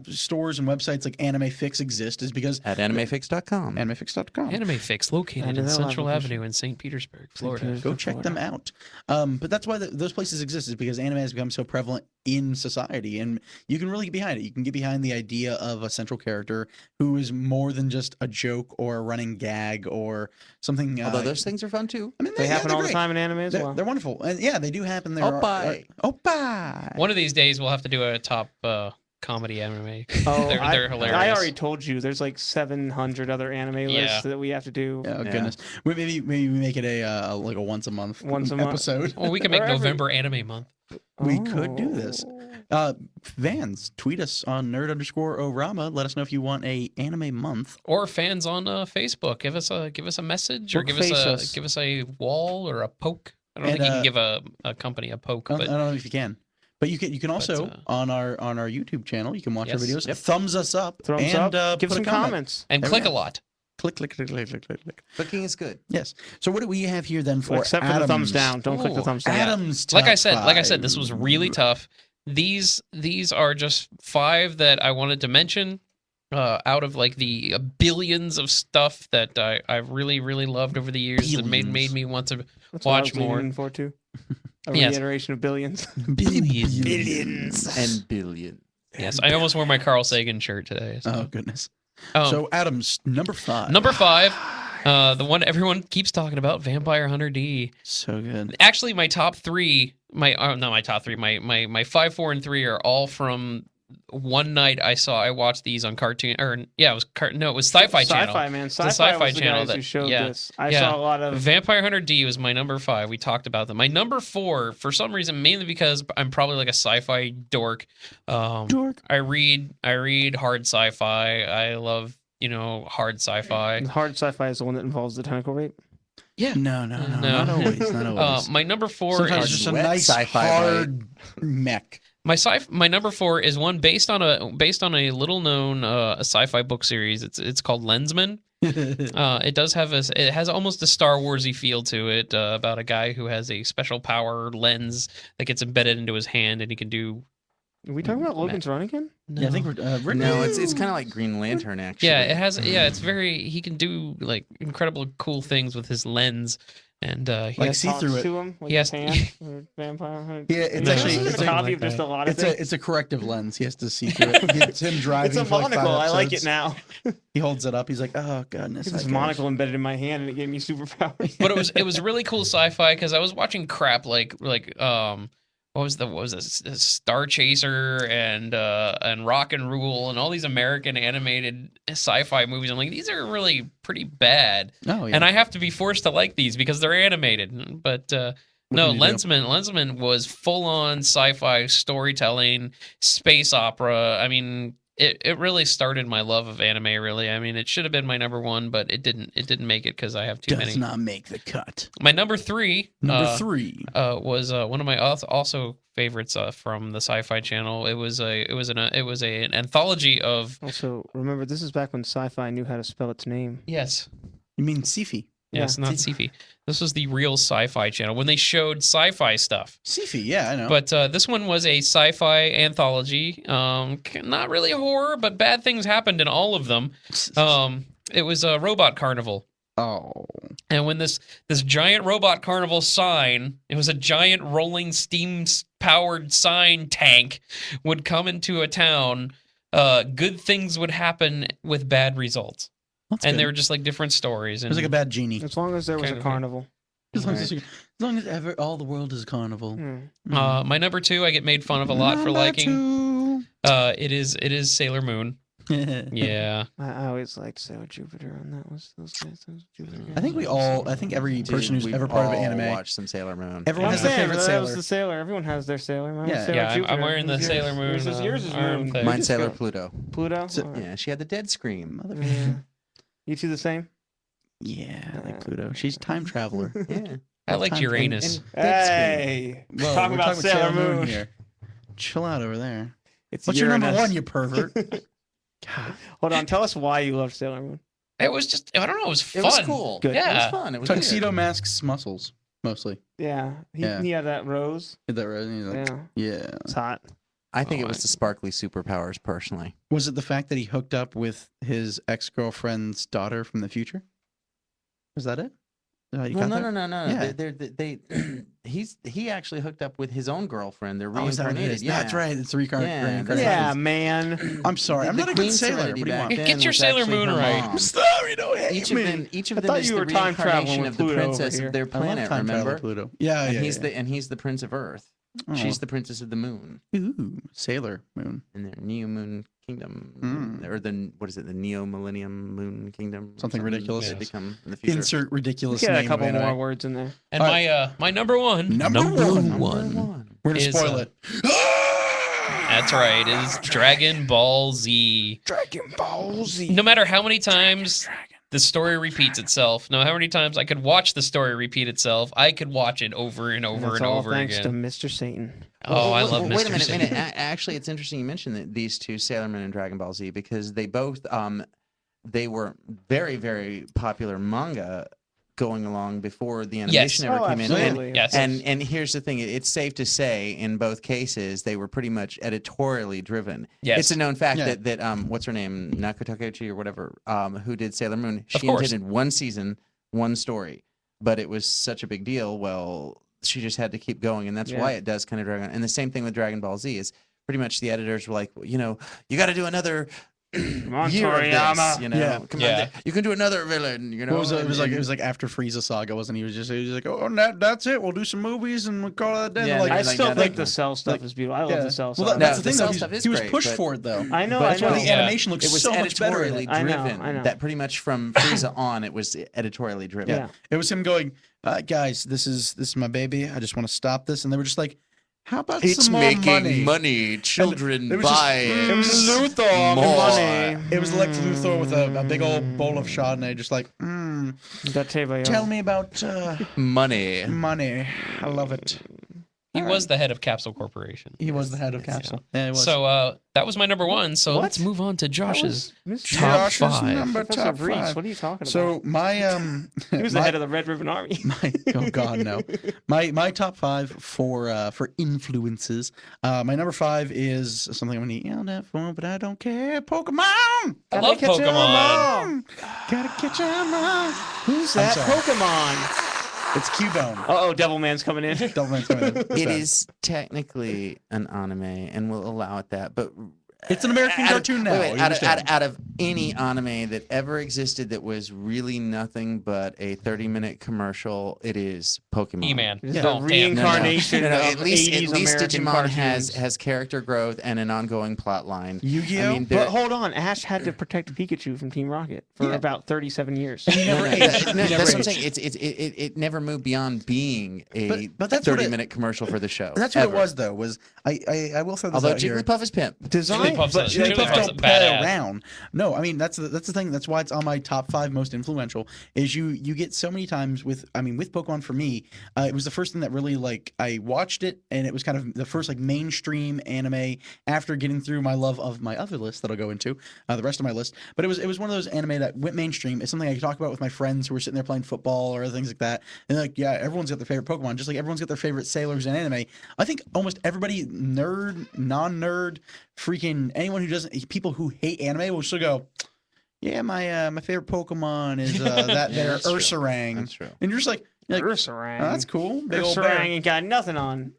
stores and websites like Anime Fix exist is because At animefix.com. animefix.com. Anime Fix, located And in they'll have Central a- Avenue in St. Petersburg, Florida. Go check them out. But that's why those places exist is because anime has become so prevalent in society, and you can really get behind it. You can get behind the idea of a central character who is more than just a joke or a running gag or something. Although those things are fun too. I mean, They happen they're all the great. time in anime as well. They're wonderful, and yeah, they do happen. There Oppai. Oppai. One of these days, we'll have to do a top comedy anime. Oh, they're hilarious. I already told you. There's like 700 other anime lists that we have to do. Oh goodness. Maybe we make it a like a once a month episode. Well, we can make Or every- November Anime Month. We could do this. Fans, tweet us on Nerd_O-Rama. Let us know if you want a anime month. Or fans on Facebook, give us a message, or give us a wall or a poke. I don't think you can give a company a poke, I but don't know if you can. But you can also on our YouTube channel, you can watch our videos. Thumbs us up. Give put some a comment. comments. and There we click a go. lot. Click. Clicking is good. Yes. So what do we have here then for Except for the thumbs down. Don't click the thumbs down. Adam's Like I top said, this was really tough. These are just 5 that I wanted to mention out of like the billions of stuff that I really loved over the years that made me want to That's what I watch was more. leaning for too. A Yes. reiteration of billions. Billions and billions. Yes, I almost wore my Carl Sagan shirt today. So. Oh goodness. So Adam's number 5. Number 5, the one everyone keeps talking about, Vampire Hunter D. So good. Actually, my top 3, not my top 3, my 5, 4, and 3 are all from one night I watched these on Cartoon, or yeah, it was Sci-Fi Channel. Sci-Fi, man. It's the Sci-Fi was the guys who showed this. I saw a lot of... Vampire Hunter D was my number 5. We talked about them. My number 4, for some reason, mainly because I'm probably like a sci-fi dork. I read hard sci-fi. I love, hard sci-fi. Hard sci-fi is the one that involves the tentacle rape? Yeah. No. Not always. Not always. My number 4 Sometimes is just a nice sci-fi hard mech. My number 4 is one based on a little known sci-fi book series. It's called Lensman. It has almost a Star Warsy feel to it, about a guy who has a special power lens that gets embedded into his hand, and he can do. Are we talking about Logan's Run again? No. Yeah, I think we're No, it's kind of like Green Lantern actually. Yeah, it has. Yeah, it's very. He can do like incredible cool things with his lens, and he Like has see through it. To him with He has- his hand, or vampire hunter. Yeah, it's No, actually It's it's a a, copy like of just that. a lot of things. it's a corrective lens. He has to see through it. It's him driving. It's a for like 5 monocle. I like it episodes. now. He holds it up. He's like, oh goodness. It's this monocle embedded in my hand, and it gave me superpowers. But it was really cool sci-fi because I was watching crap like what was this Star Chaser and Rock and Rule and all these American animated sci-fi movies. I'm like, these are really pretty bad. Oh yeah. And I have to be forced to like these because they're animated. But no, can you do? Lensman was full on sci-fi storytelling, space opera. I mean, it really started my love of anime. Really, I mean, it should have been my number 1, but it didn't make it because I have too Does many. not make the cut. My number 3. Number 3. Was one of my also favorites from the Sci-Fi Channel. It was an anthology of. Also, remember, this is back when sci-fi knew how to spell its name. Yes. You mean Sifi? Yes, Yeah. not Sci-Fi. This was the real Sci-Fi Channel when they showed sci-fi stuff. Sifi, yeah, I know. But this one was a sci-fi anthology. Not really horror, but bad things happened in all of them. It was a robot carnival. Oh. And when this giant robot carnival sign, it was a giant rolling steam-powered sign tank, would come into a town, good things would happen with bad results. That's And good. they were just like different stories. It And was like a bad genie. As long as there was Kind a of, carnival. As long as ever all the world is a carnival. my number 2, I get made fun of a lot for liking. It is Sailor Moon. Yeah. I always liked Sailor Jupiter, and those guys. Jupiter I think I think every person who's we've ever part of an all anime. watched some Sailor Moon. Everyone I'm has their saying, favorite that was sailor. the sailor. Everyone has their sailor. Mine was Yeah. Sailor Yeah, I'm Jupiter. wearing the Who's Sailor yours? Moon, Yours is arm Moon. thing. Mine's Sailor Go. Pluto. Pluto. So, Alright. yeah, she had the dead scream. Yeah. You two the same? Yeah, I like Pluto. She's a time traveler. Yeah. I liked Time- Uranus. Hey, Whoa, talking we're about talking Sailor Moon. here. Chill out over there. It's What's your number Uranus. 1, you pervert? God. Hold on, tell us why you love Sailor Moon. It was just, I don't know, it was fun. It was cool. Good. It was Yeah. fun. It was Tuxedo weird. masks muscles, mostly. Yeah, Yeah. he had that rose. Is that right? He's like, Yeah, yeah. it's hot. I think Oh, it was the sparkly superpowers, personally. Was it the fact that he hooked up with his ex-girlfriend's daughter from the future? Was that it? You Well, got no, that? no, no, no. Yeah. They he actually hooked up with his own girlfriend. They're Oh, is that what it reincarnated. is? Yeah, That's right. It's the reincarnation. Yeah, man. I'm sorry. I'm The not a good Queen sailor. Serenity What do you back want? then Get your was Sailor actually Moon her right. mom. Stop! You don't hate Each of me. them, each of I them thought is you the were time traveling reincarnation with of the Pluto over princess here. of their I love planet. time travel, Remember? Pluto. Yeah, And yeah. he's yeah. the prince of Earth. Oh. She's the princess of the moon Ooh, Sailor Moon. in their Neo Moon Kingdom, Mm. or the what is it? The Neo Millennium Moon Kingdom. or Something ridiculous. They Yes. become in the future. Insert ridiculous Get a name. couple of anime. more words in there. And All my number one. Number one. One. We're gonna is, spoil it. That's right. Is Dragon Ball Z. Dragon Ball Z. No matter how many times the story repeats itself, no matter how many times I could watch the story repeat itself, I could watch it over and over That's and all over thanks again. to Mr. Satan. Oh, I love Wait a Mr. minute, Satan. Actually, it's interesting you mentioned these two, Sailor Moon and Dragon Ball Z, because they both they were very, very popular manga going along before the animation ever came in. absolutely. Yes. And here's the thing: it's safe to say in both cases they were pretty much editorially driven. Yes. It's a known fact Yeah. that what's her name, Nakatokuchi or whatever, who did Sailor Moon, Of she course. intended one season, one story, but it was such a big deal. Well, she just had to keep going, and that's Yeah. why it does kind of drag on. And the same thing with Dragon Ball Z is pretty much the editors were like, well, you know, you got to do another. on, year of Toriyama. this, you know, Yeah. come Yeah. on, you can do another villain, you know. What was it? and- It was like after Frieza saga, wasn't he? He was like, oh, that's it. We'll do some movies and we'll call it a day. Yeah, Like, I like still that. think the Cell stuff like- is beautiful. I love yeah. the Cell Well, stuff. that's the the thing. Cell Though. stuff is He was great, pushed but- for it though. I know, But that's I why know. the Yeah. animation looks it was so much better. in editorially it. I know, driven. I know. That pretty much from Frieza on, it was editorially driven. Yeah. It was him going, guys, this is my baby. I just want to stop this. And they were just like, how about some more money? Children it was just- buy it was Luthor more. money. It was Lex Luthor with a big old bowl of Chardonnay, just like, tell me about money. money. I love it. He was the head of Capsule Corporation. He was the head of Capsule. Yeah, he was. So that was my number one. So What? let's move on to Josh's Mr. top Josh's five. number Professor top Breach, five. what are you talking So about? my He was the my- head of the Red Ribbon Army. oh god no, my top five for influences. My number five is something I'm gonna yell at for, but I don't care. Pokemon. I love Pokemon. Gotta catch 'em all. Who's I'm that sorry. Pokemon? It's Cubone. Uh-oh, Devilman's coming in. Devilman's coming in. It So, is technically an anime, and we'll allow it that. But It's an American cartoon now. Wait, you out, of, understand? out of any anime that ever existed that was really nothing but a 30-minute commercial, it is Pokemon. He-Man. It's Yeah. the Oh, damn. reincarnation No, no, of at least 80s American Digimon cartoons. has character growth and an ongoing plot line. Yu-Gi-Oh. I mean, But hold on, Ash had to protect Pikachu from Team Rocket for Yeah. about 37 years. He never aged. He never that's what I'm aged. saying. It never moved beyond being a But that's what it- 30-minute commercial for the show. That's what ever. it was though. Was I will say this Although out here. Jigglypuff is pimp. Design, Jigglypuff's but a- they- Jigglypuff's don't a play badass. around. No, I mean that's the thing. That's why it's on my top five most influential. Is you get so many times with Pokemon for me. It was the first thing that really like I watched it, and it was kind of the first like mainstream anime after getting through my love of my other list that I'll go into the rest of my list. But it was one of those anime that went mainstream. It's something I could talk about with my friends who were sitting there playing football or things like that. And like, yeah, everyone's got their favorite Pokemon, just like everyone's got their favorite sailors in anime. I think almost everybody, nerd, non-nerd, freaking anyone who doesn't, people who hate anime will still go, yeah, my favorite Pokemon is that there that's true. Ursaring. That's true. And you're just like, Ursaring. oh, that's cool. Big old Ursaring bear. ain't got nothing on.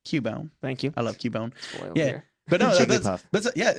Cubone. Thank you. I love Cubone. Boy, over Yeah. there. But no, Jigglypuff.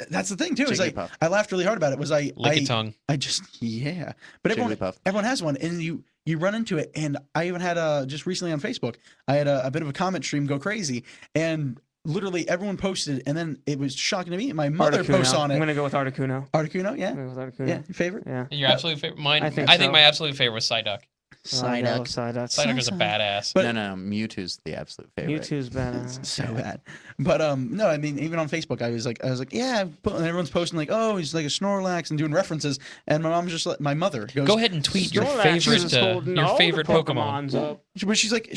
that's the thing too. Is like Jigglypuff. I laughed really hard about it. Was Lick a tongue. I just yeah. But Jigglypuff. everyone has one, and you run into it. And I even had just recently on Facebook, I had a bit of a comment stream go crazy, and literally everyone posted, and then it was shocking to me. My mother Articuno. posts on I'm it. gonna go with Articuno. Articuno, yeah, I'm gonna go with Articuno. yeah, your favorite. Yeah. Your absolute favorite? Mine. I I think think, so. my absolute favorite was Psyduck. Psyduck. Psyduck. Psyduck is a badass. But- no, Mewtwo's the absolute favorite. Mewtwo's badass. It's so bad. But no, I mean, even on Facebook, I was like, yeah, and everyone's posting like, oh, he's like a Snorlax and doing references, and my mom's just like, my mother goes, Go ahead and tweet your Snorlax is holding all favorite the Pokemon. Pokemons up. but she's like,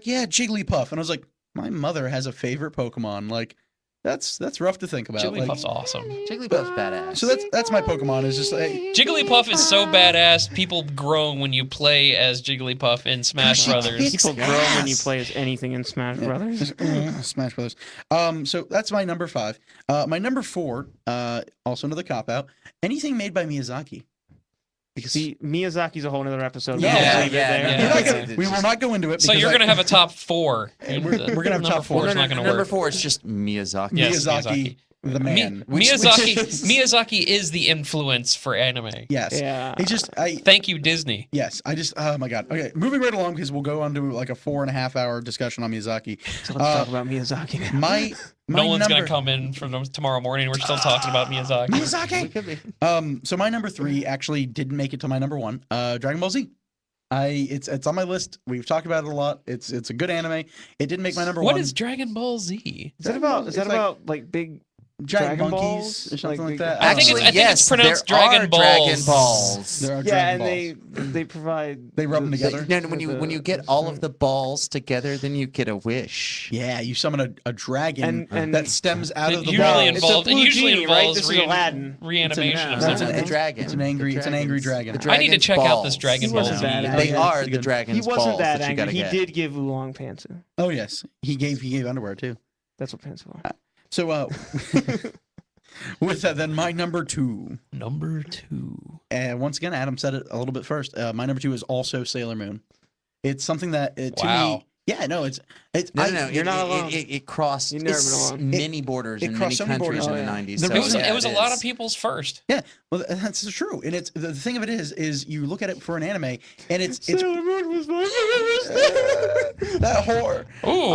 yeah, Jigglypuff, and I was like, my mother has a favorite Pokemon, like. That's rough to think about. Like, Jigglypuff's awesome. Jigglypuff's badass. so that's my Pokemon. Is just like Jigglypuff is so badass. People groan when you play as Jigglypuff in Smash Gosh, Brothers. People grow when you Yes. play as anything in Smash Brothers. Smash Brothers. So that's my number five. My number four, also another cop out. Anything made by Miyazaki. See, Miyazaki's a whole nother episode. Yeah, We'll just yeah, leave it there. yeah. We're not Yeah. gonna, we will not go into it. So because you're I- gonna have a top 4. We're gonna have top four. Four is No, not gonna number work. 4 is just Miyazaki. Yes, Miyazaki, the man. Miyazaki is the influence for anime. Yes. Yeah. Thank you, Disney. Yes, oh my god. Okay, moving right along because we'll go on to like a 4.5 hour discussion on Miyazaki. So let's talk about Miyazaki now. My Nolan's number, gonna come in for tomorrow morning. We're still talking about Miyazaki. Miyazaki. So my number 3 actually didn't make it to my number 1. Dragon Ball Z. It's on my list. We've talked about it a lot. It's a good anime. It didn't make my number 1. What is Dragon Ball Z? Is that about like big giant Dragon monkeys Balls? or something like big- that? I think it's pronounced Dragon Balls. Dragon Balls. There are Yeah, Dragon and Balls. they provide. They rub them together. No, when you get all of the balls together, then you get a wish. Yeah, you summon a dragon And that stems out of the Usually ball. involved. It's a blue It usually genie, right? involves This is Aladdin. reanimation of It's some an- a dragon. It's an angry dragon. The I need to dragon's check out this balls. Dragon He Ball wasn't Z. that They angry. are That's the good. dragon's He wasn't balls that you angry. gotta He get. did give Oolong pants. Oh yes, he gave underwear too. That's what pants are. So with that, then my number 2. Number 2. And once again, Adam said it a little bit first. My number 2 is also Sailor Moon. It's something that to Wow. me. Yeah, no, it's No, You're not alone. It crossed You've never been alone. many borders it in many crossed so many countries borders. in the Oh, yeah. 90s. The so, reason- yeah, It was a it lot is. of people's first. Yeah, well, that's true. And it's the thing of it is you look at it for an anime, and it's Sailor Moon was my that whore. Ooh,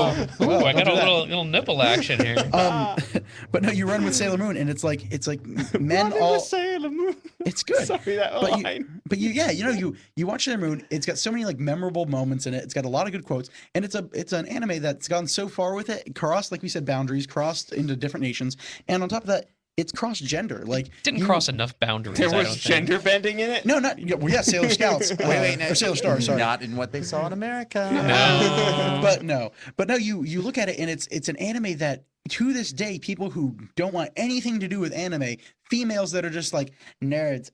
I don't got do a that. little nipple action here. But no, you run with Sailor Moon, and it's like men Running all. with Sailor Moon. It's good. Sorry, that But line. you watch Sailor Moon. It's got so many like memorable moments in it. It's got a lot of good quotes, and it's an anime that's gone so far with it, crossed, like we said, boundaries, crossed into different nations, and on top of that, it's cross gender. Like Didn't cross enough boundaries. There I was don't think. gender bending in it. No, not well, yeah, Sailor Scouts. No, or Sailor Stars. Sorry. Not in what they saw in America. No. but no, you look at it, and it's an anime that to this day, people who don't want anything to do with anime, females that are just like nerds,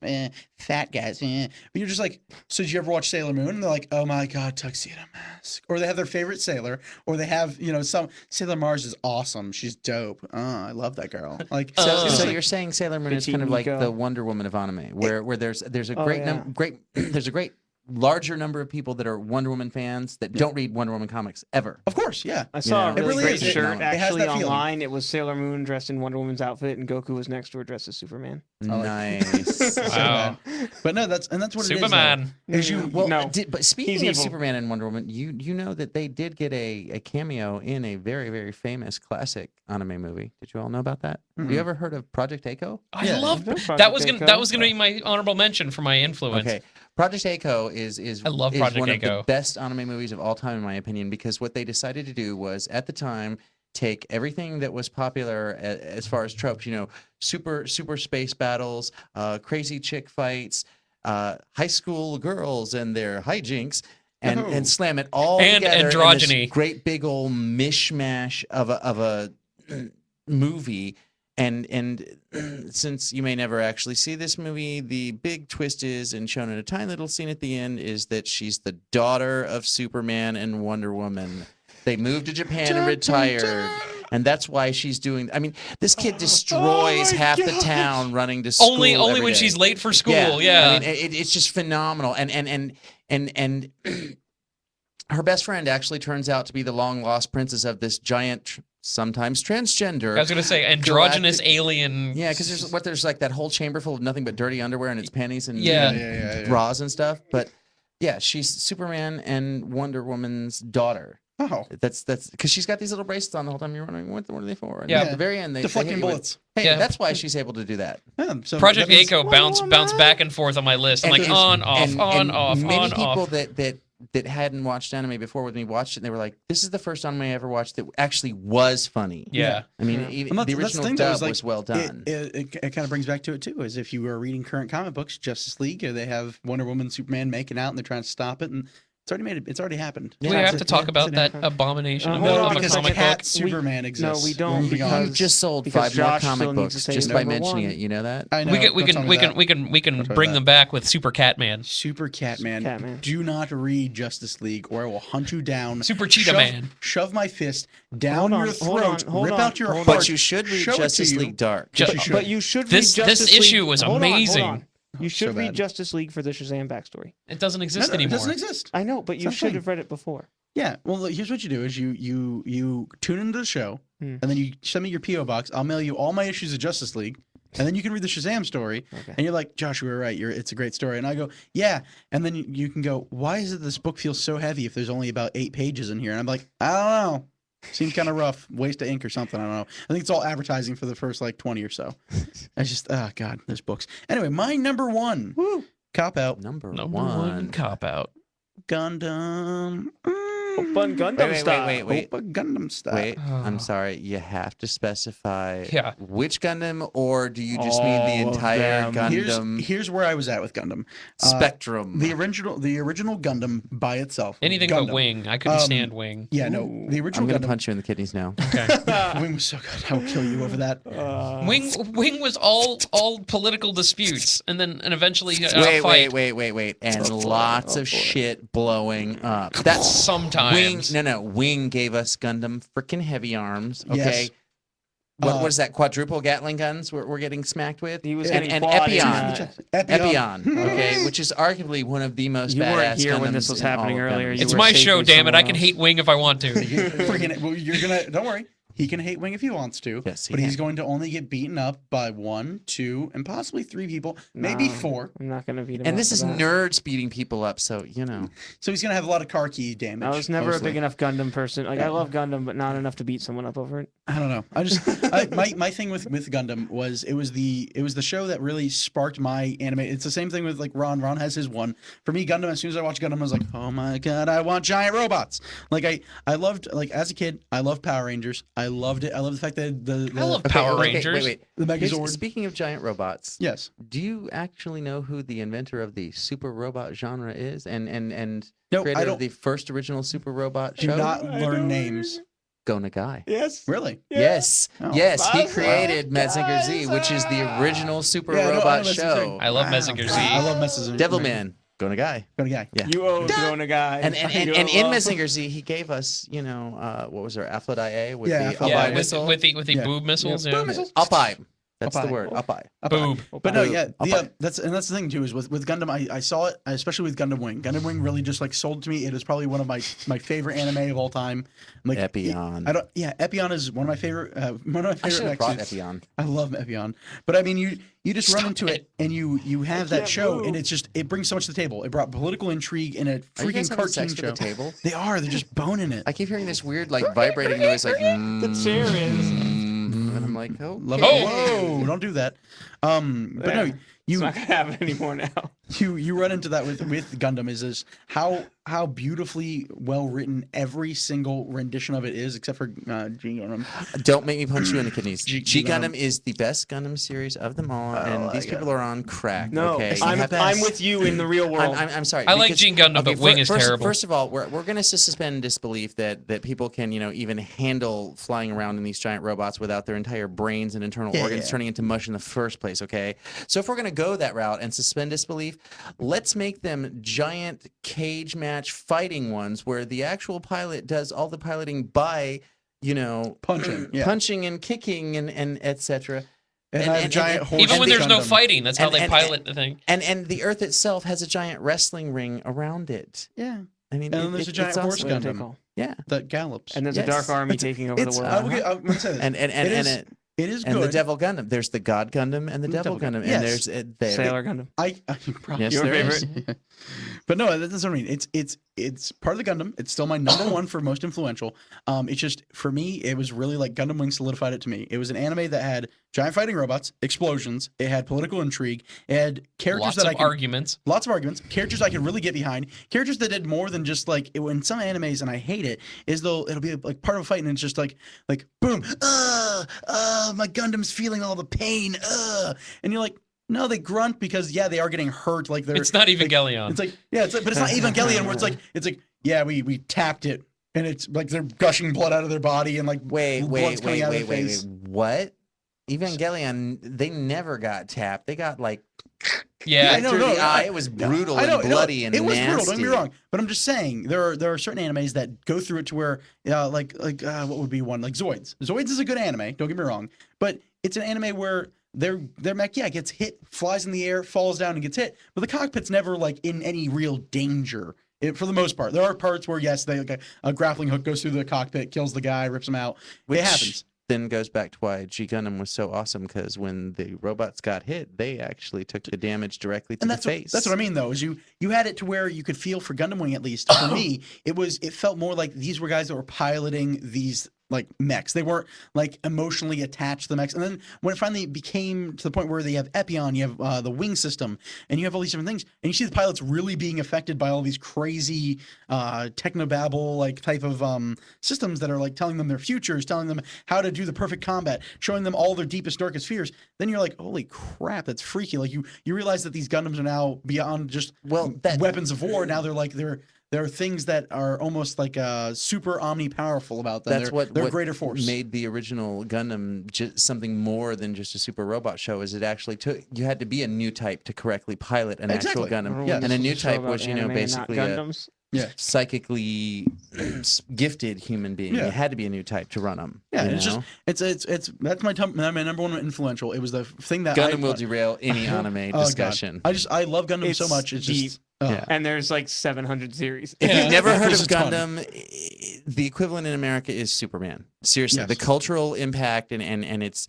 fat guys, but you're just like, so did you ever watch Sailor Moon? And they're like, oh my god, tuxedo mask, or they have their favorite sailor, or they have some Sailor Mars is awesome, she's dope, I love that girl. Like So you're saying Sailor Moon is Bitchy kind of like Nico. the Wonder Woman of anime, where there's a great yeah. there's a great larger number of people that are Wonder Woman fans that don't read Wonder Woman comics ever. Of course, yeah. I saw know, a it really really great is. shirt It has actually that feeling. online. It was Sailor Moon dressed in Wonder Woman's outfit, and Goku was next to her dressed as Superman. Nice. Wow. But no, that's what it is. Superman. though, is you Well, No. but speaking of evil. Superman and Wonder Woman, you know that they did get a cameo in a very, very famous classic anime movie. Did you all know about that? Have you ever heard of Project Echo? I Yeah. love Project that was Echo. gonna be my honorable mention for my influence. Okay. Project Echo is I love is Project one of Echo. the best anime movies of all time, in my opinion, because what they decided to do was, at the time, take everything that was popular as far as tropes, super space battles, crazy chick fights, high school girls and their hijinks, and slam it all And together androgyny. in this great big old mishmash of a movie. And since you may never actually see this movie, the big twist is, and shown in a tiny little scene at the end, is that she's the daughter of Superman and Wonder Woman. They moved to Japan and retired, and that's why she's doing. I mean, this kid destroys half the town running to school. Only every when day. she's late for school. Yeah. I mean, it's just phenomenal, and her best friend actually turns out to be the long lost princess of this giant, sometimes transgender. I was gonna say androgynous galactic- alien. Yeah, because there's like that whole chamber full of nothing but dirty underwear and its panties and Yeah. bras and stuff. But yeah, she's Superman and Wonder Woman's daughter. Oh, That's because she's got these little bracelets on the whole time you're wondering what are they for? And Yeah. at the very end they deflecting hit you with, bullets. hey, Yeah. that's why she's able to do that. Yeah, so Project that means- Echo bounced back and forth on my list. I'm like And- on, off, and on, off, many on, people off. that hadn't watched anime before with me watched it and they were like, this is the first anime I ever watched that actually was funny. Yeah. I mean, Yeah. even And the that's original thing, though, dub is, like, was well done. It kind of brings back to it too. Is if you were reading current comic books, Justice League, they have Wonder Woman, Superman making out, and they're trying to stop it, and it's already made it. It's already happened. Do we have to talk about that abomination of, hold of on, a because comic Cat book? Superman exists. No, we don't, Moving on. because- You just sold because 5 more Josh comic still needs to books say just by number mentioning one. it. You know that? I know. We can don't tell me that. we can Don't tell me bring that. them back with Super Catman, Super Catman. Catman. Do not read Justice League, or I will hunt you down. Super Cheetah shove, Man. Shove my fist down Hold on, your hold throat, on, hold rip on, out your hold heart. But you should read show it to Justice you. League Dark. Ju- Yes, you should. But you should This read Justice League. issue was Hold on, hold amazing. on. You should so read bad. Justice League for the Shazam backstory. It doesn't exist It anymore. doesn't exist. I know, but you not a should thing. have read it before. Yeah. Well, look, here's what you do: is you tune into the show, and then you send me your PO box. I'll mail you all my issues of Justice League, and then you can read the Shazam story. Okay. And you're like, Josh, we were right. It's a great story. And I go, yeah. And then you can go, why is it this book feels so heavy if there's only about 8 pages in here? And I'm like, I don't know. Seems kind of rough. Waste of ink or something. I don't know. I think it's all advertising for the first like 20 or so. I just, oh God, there's books. Anyway, my number one. Woo. Cop out. Number Number one. one cop out. Gundam. Open Gundam style. Wait. Opa Gundam style. Wait, I'm sorry. You have to specify Yeah. which Gundam, or do you just mean the All of entire them. Gundam Here's where I was at with Gundam. spectrum? The original Gundam by itself. Anything Gundam. but Wing. I couldn't stand Wing. Yeah, no. The I'm original gonna Gundam. punch you in the kidneys now. Okay. Wing was so good. I will kill you over that. Wing was all political disputes, and eventually Wait, fight. wait, and lots of shit blowing up. That's Sometimes. Wing gave us Gundam freaking heavy arms. Okay. Yes. What is that? Quadruple Gatling guns we're getting smacked with? He was and, getting and quad in Epion. that. Epion, okay, which is arguably one of the most You badass weren't here when Gundams this was in all happening of earlier. Gundam. You It's were my safe show, with damn it. I someone can else. hate Wing if I want to. Well, you're gonna. Don't worry. He can hate Wing if he wants to. Yes, he but he's can. going to only get beaten up by 1, 2, and possibly 3 people, maybe Nah. 4. I'm not gonna beat him. And up this for is that. nerds beating people up, so you know. So he's gonna have a lot of car key damage. I was never mostly. a big enough Gundam person. Like I love Gundam, but not enough to beat someone up over it. I don't know. My thing with Gundam was it was the show that really sparked my anime. It's the same thing with like Ron. Ron has his one. For me, Gundam. As soon as I watched Gundam, I was like, oh my God, I want giant robots. Like I loved, like as a kid, I loved Power Rangers. I loved it. I love the fact that I love Power Okay, Rangers. Wait. the Here's- Megazord. Speaking of giant robots, Yes. do you actually know who the inventor of the super robot genre is, and No, creator I of don't. the first original super robot Do show? not learn names. Go Nagai. Yes. Really? Yes, Oh. yes, he That's created right, Mazinger Z, guys. which is the original super Yeah, I know robot Mazinger show. I love Mazinger Z. I love Mazinger. Devilman, Go Nagai. Go Nagai. Yeah. You owe Drona guy. And in Mazinger Z, he gave us, what was there, Aphrodite with Yeah, the Aphrodite. Yeah, up-eye with missile? the Yeah. boob missiles. Yeah, Yeah. boob missiles. Up-eye. That's Up-eye. the word, up-eye. Boob. But no, Boob. yeah, Up-eye. that's the thing too is with Gundam. I saw it, especially with Gundam Wing. Gundam Wing really just like sold to me. It is probably one of my favorite anime of all time. Like Epion. Epion is one of my favorite. One of my I favorite. should have brought mechs. Epion. I love Epion, but I mean you just run into it and you have that can't show move. and it brings so much to the table. It brought political intrigue in a Are you freaking guys having cartoon sex show. at the table? They are. They're just boning it. I keep hearing this weird, like, vibrating noise, like, The chair is. and I'm like, oh, Love Oh! it. Whoa! Don't do that. But no, It's you not gonna happen anymore now. you run into that with Gundam is how beautifully well written every single rendition of it is, except for G Gundam. Don't make me punch you in the kidneys. G- G Gundam. Gundam is the best Gundam series of them all, and these people are on crack. No, okay? I'm You have- I'm with you in the real world. I'm sorry. I like because- Gene Gundam, but Wing is terrible. First of all, we're going to suspend disbelief that people can even handle flying around in these giant robots without their entire brains and internal organs turning into mush in the first place. Okay, so if we're going to go that route and suspend disbelief, let's make them giant cage match fighting ones where the actual pilot does all the piloting by Punching, yeah. punching and kicking and etc. And I have giant horse Even when there's no Gundam. fighting, that's how they and- pilot the thing. And the Earth itself has a giant wrestling ring around it. Yeah, I mean, And then there's a giant it's horse awesome. What do they Gundam. call? Yeah, that gallops. And there's Yes. a dark army taking over the It's- world. I'm gonna say this. and it is and good. the Devil Gundam. There's the God Gundam and the Devil Devil Gundam, Gundam. and Yes. there's Sailor Gundam. I probably Yes, Your there is. favorite? But no, that's what I mean. It's part of the Gundam. It's still my number one for most influential. It's just for me, it was really like Gundam Wing solidified it to me. It was an anime that had giant fighting robots, explosions. It had political intrigue. It had characters Lots that of arguments. Lots of arguments. Characters I could really get behind. Characters that did more than just like in some animes, and I hate it, is though it'll be like part of a fight and it's just like boom, my Gundam's feeling all the pain, and you're like, no, they grunt because they are getting hurt. Like they're It's not Evangelion. It's like but it's not Evangelion where it's like we tapped it and it's like they're gushing blood out of their body and like blood's coming out of their face. What? Evangelion, they never got tapped. They got like Yeah, right through the eye. It was brutal and bloody and it was nasty. brutal. Don't get me wrong, but I'm just saying there are certain animes that go through it to where what would be one like Zoids. Zoids is a good anime. Don't get me wrong, but it's an anime where their mech, yeah, gets hit, flies in the air, falls down, and gets hit, but the cockpit's never like in any real danger. For the most part, there are parts where yes, a grappling hook goes through the cockpit, kills the guy, rips him out. Which it happens. Then goes back to why G Gundam was so awesome, because when the robots got hit, they actually took the damage directly to the face. That's what I mean, though. Is you had it to where you could feel for Gundam Wing, at least for me, it felt more like these were guys that were piloting these like mechs. They weren't like emotionally attached to the mechs. And then when it finally became to the point where they have Epion, you have the wing system, and you have all these different things, and you see the pilots really being affected by all these crazy technobabble like type of systems that are like telling them their futures, telling them how to do the perfect combat, showing them all their deepest, darkest fears. Then you're like, holy crap, that's freaky. Like you realize that these Gundams are now beyond just weapons of war. Now there are things that are almost like super omni-powerful about them. They're greater force. Made the original Gundam something more than just a super robot show. Is it actually you had to be a new type to correctly pilot an actual Gundam. Yeah. And a new type was, basically psychically gifted human being. Yeah. You had to be a new type to run them. Yeah, it's that's my number one influential. It was the thing that Gundam will derail any anime discussion. I love Gundam so much. It's just and there's like 700 series. If you've never heard of Gundam, the equivalent in America is Superman. Seriously, the cultural impact and it's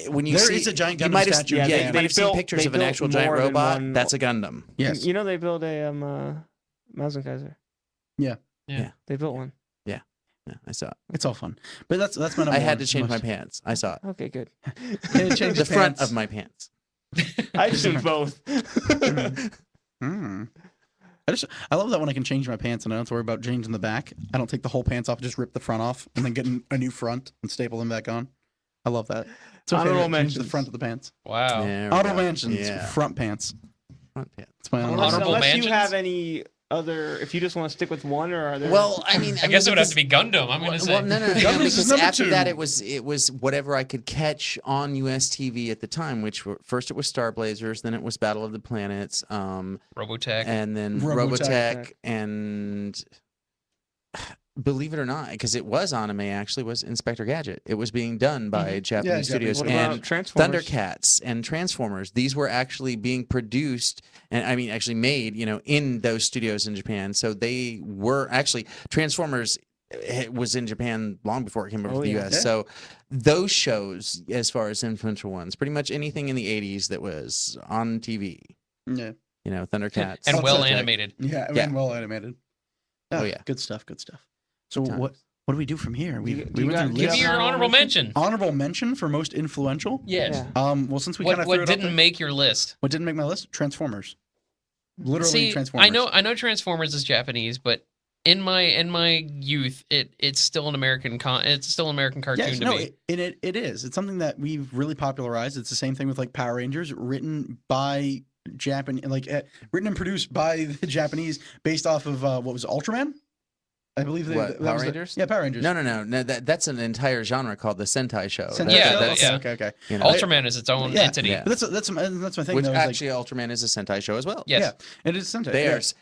when you there is a giant Gundam statue. You might have seen pictures of an actual giant robot. That's a Gundam. Yes, you know they build a Mausenkaiser. Yeah. They built one. Yeah, I saw it. It's all fun, but that's my number I had one. to change my pants. I saw it. Okay, good. Change the front of my pants. I do both. I love that when I can change my pants and I don't have to worry about changing the back. I don't take the whole pants off, just rip the front off, and then get a new front and staple them back on. I love that. It's okay to change the front of the pants. Wow. Honorable mentions, front pants. Front pants. It's my honorable Unless mentions? you have any other, if you just want to stick with one, or are there? Well, I guess it would have to be Gundam. I'm going to say. Well, no, Gundam is because number after 2. that it was whatever I could catch on US TV at the time, which first it was Star Blazers, then it was Battle of the Planets, Robotech, and then Robotech, and believe it or not, because it was anime actually, was Inspector Gadget. It was being done by Japanese studios. What and about Transformers? Thundercats and Transformers. These were actually being produced and actually made, in those studios in Japan. So they were actually Transformers. It was in Japan long before it came over to the US. So those shows, as far as influential ones, pretty much anything in the 80s that was on TV. Yeah. Thundercats. and well animated. And well animated. Oh yeah. Good stuff. So what do we do from here? We went Give me your honorable mention. Honorable mention for most influential? Yes. Well, since we kind of what didn't make your list? What didn't make my list? Transformers. Literally Transformers. I know Transformers is Japanese, but in my youth, it's still an American cartoon to me. It is. It's something that we've really popularized. It's the same thing with like Power Rangers, written by written and produced by the Japanese, based off of what was it, Ultraman? I believe Power Rangers? Power Rangers. No. That's an entire genre called the Sentai show. Okay. Ultraman is its own entity. Yeah. But that's my thing. Which though, actually, Ultraman is a Sentai show as well. Yes. Yeah, it is Sentai.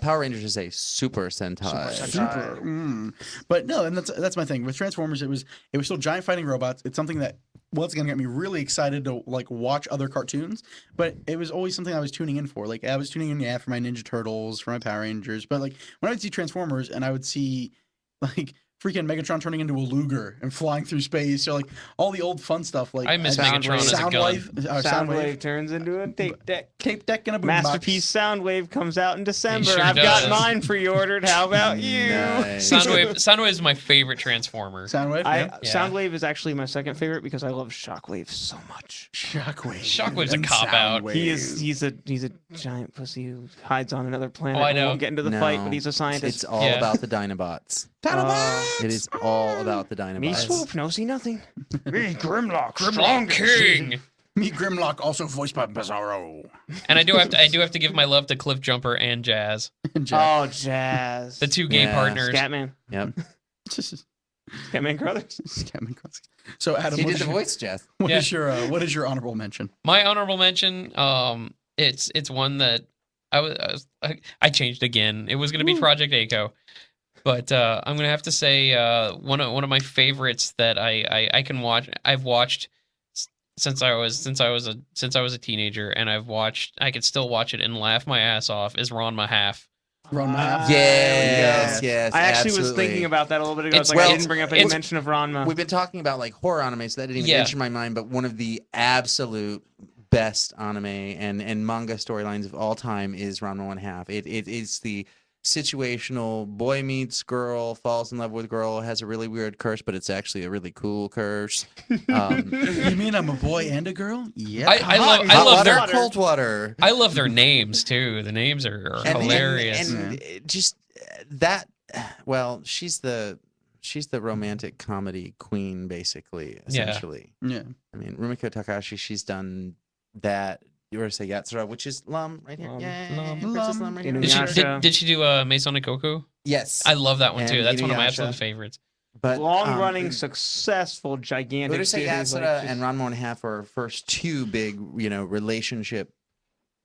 Power Rangers is a super Sentai. But no, and that's my thing with Transformers. It was still giant fighting robots. It's something that once again got me really excited to like watch other cartoons. But it was always something I was tuning in for. Like I was tuning in for my Ninja Turtles, for my Power Rangers. But like when I would see Transformers and I would see like freaking Megatron turning into a Luger and flying through space, or like all the old fun stuff. Like I miss Megatron as a gun. Soundwave turns into a tape deck. Tape deck and a boombox. Masterpiece Soundwave comes out in December. Sure I've does. got mine pre-ordered. How about you? Nice. Soundwave is my favorite Transformer. Soundwave. Soundwave is actually my second favorite because I love Shockwave so much. Shockwave's a cop out. He's a giant pussy who hides on another planet. Oh, I know. Won't get into the fight, but he's a scientist. It's all about the Dinobots. It is all about the Dinobots. Me swoop, no see nothing. Me Grimlock, Grimlock King. Me Grimlock, also voiced by Bizarro. And I do have to give my love to Cliff Jumper and Jazz. Oh, Jazz. The two gay partners. Scatman. Yep. Scatman Crothers. Scatman Crothers. So Adam, He did the voice, Jess. What is your honorable mention? My honorable mention, it's one that I changed again. It was going to be Project A-ko. But I'm gonna have to say one of my favorites that I can watch. I've watched since I was a teenager, and I could still watch it and laugh my ass off, is Ranma Half. Yes, I actually was absolutely. thinking about that a little bit ago. It's- I didn't bring up any it's- mention of Ranma. We've been talking about like horror anime, so that didn't even Yeah. enter my mind. But one of the absolute best anime and manga storylines of all time is Ranma 1/2. It's the situational boy meets girl, falls in love with girl, has a really weird curse, but it's actually a really cool curse. You mean I'm a boy and a girl? Yeah. I love Hot water, their cold water. I love their names too. The names are hilarious. And just that. Well, she's the romantic comedy queen, basically. Essentially, Yeah. I mean, Rumiko Takahashi. She's done that. You were to say Yatsura, which is Lum right here. Lum. Yeah, Lum. Princess Lum right here. Did she do Masonic Goku? Yes, I love that one too. And That's one of my Inuyasha. absolute favorites. But Long-running, successful, gigantic Urusei series. Yatsura Like, and Ranma 1/2 are our first two big, relationship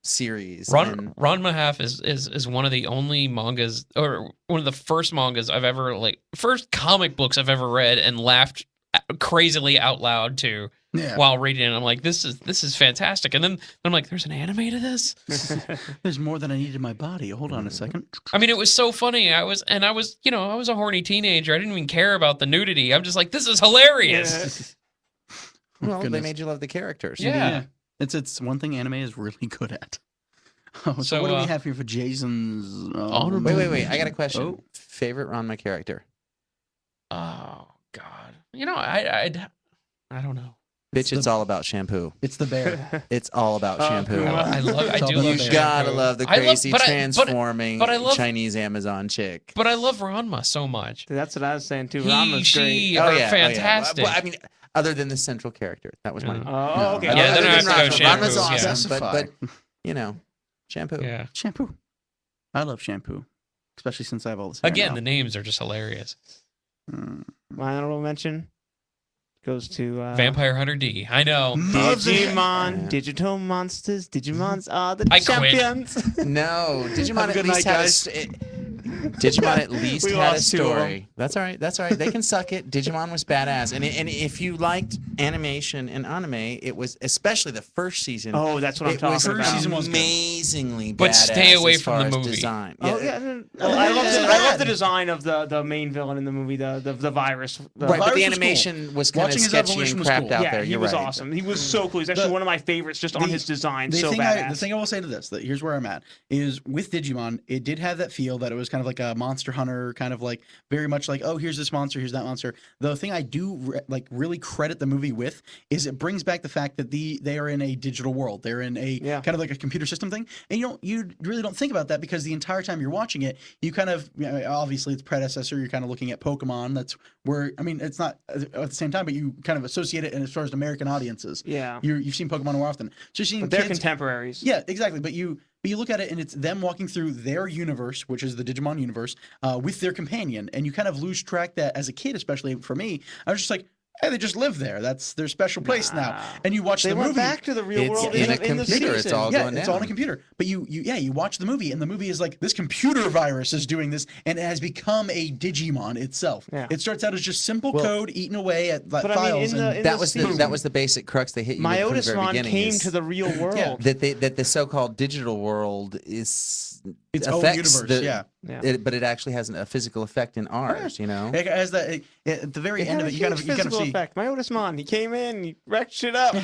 series. and Ranma Half is one of the only mangas, or one of the first mangas I've ever first comic books I've ever read and laughed crazily out loud to while reading it. I'm like, this is fantastic. And then I'm like, there's an anime to this? There's more than I need in my body. Hold on a second. I mean, it was so funny. I was a horny teenager. I didn't even care about the nudity. I'm just like, this is hilarious. well, they Goodness. made you love the characters. Yeah. It's one thing anime is really good at. Oh, so So, what do we have here for Jason's? Honorable Wait. I got a question. Oh. Favorite Ranma character? Oh God. I don't know. Bitch, it's all about shampoo. It's the bear. It's all about shampoo. I do It's all love You about gotta shampoo. love the I love- crazy but I- but- transforming but I love- Chinese Amazon chick. But I love Ranma so much. That's what I was saying too. He, Ranma's great. she are fantastic. Well, I mean, other than the central character, that was mine. Oh, okay. Yeah, Other then I have than to go Ranma. shampoo. Ranma's Yeah. awesome, but shampoo. Yeah. Shampoo. I love shampoo, especially since I have all this. Again, the names are just hilarious. My honorable mention goes to Vampire Hunter D. I know. Digimon, Digital Monsters. Digimons are the I quit. champions. No, Digimon Have a at good least night, had guys. Digimon at least We had a lost two of 'em. story. That's all right. That's all right. They can suck it. Digimon was badass, and if you liked animation and anime, it was especially the first season. Oh, that's what I'm it was talking about. season was good. amazingly But badass stay away as from far the as movie. Design. Oh yeah, I love the design of the main villain in the movie, the virus. Right, but Virus the was animation was kind of Watching his sketchy evolution and was crapped cool. out Yeah, there. he You're was right. awesome. He was so cool. He's actually one of my favorites just on his design. The So thing badass. the thing I will say to this, that here's where I'm at, is with Digimon, it did have that feel that it was kind of like a Monster Hunter, kind of like very much like, oh, here's this monster, here's that monster. The thing I do really credit the movie with is it brings back the fact that they are in a digital world. They're in a kind of like a computer system thing, and you really don't think about that because the entire time you're watching it, you kind of obviously its predecessor. You're kind of looking at Pokemon. That's where it's not at the same time, but you kind of associate it, and as far as American audiences, you've seen Pokemon more often. So you're seeing but they're kids, contemporaries. yeah, exactly. But you look at it and it's them walking through their universe, which is the Digimon universe, with their companion, and you kind of lose track that as a kid, especially for me, I was just like, hey, they just live there. That's their special place now. And you watch They the went movie. back to the real world in a in the computer. It's season. all Yeah, going it's down. all on a computer. But you watch the movie, and the movie is like this computer virus is doing this, and it has become a Digimon itself. Yeah. It starts out as just simple code eating away at But I mean, files. in the- and in That was season, that was the basic crux they hit you with from the very Myotismon beginning. came is to the real world. that the so-called digital world is its own affects universe. but it actually has a physical effect in ours. You know. It has that at the very It end had of a it. You kind huge of physical see. effect. Myotismon, he came in, he wrecked shit up.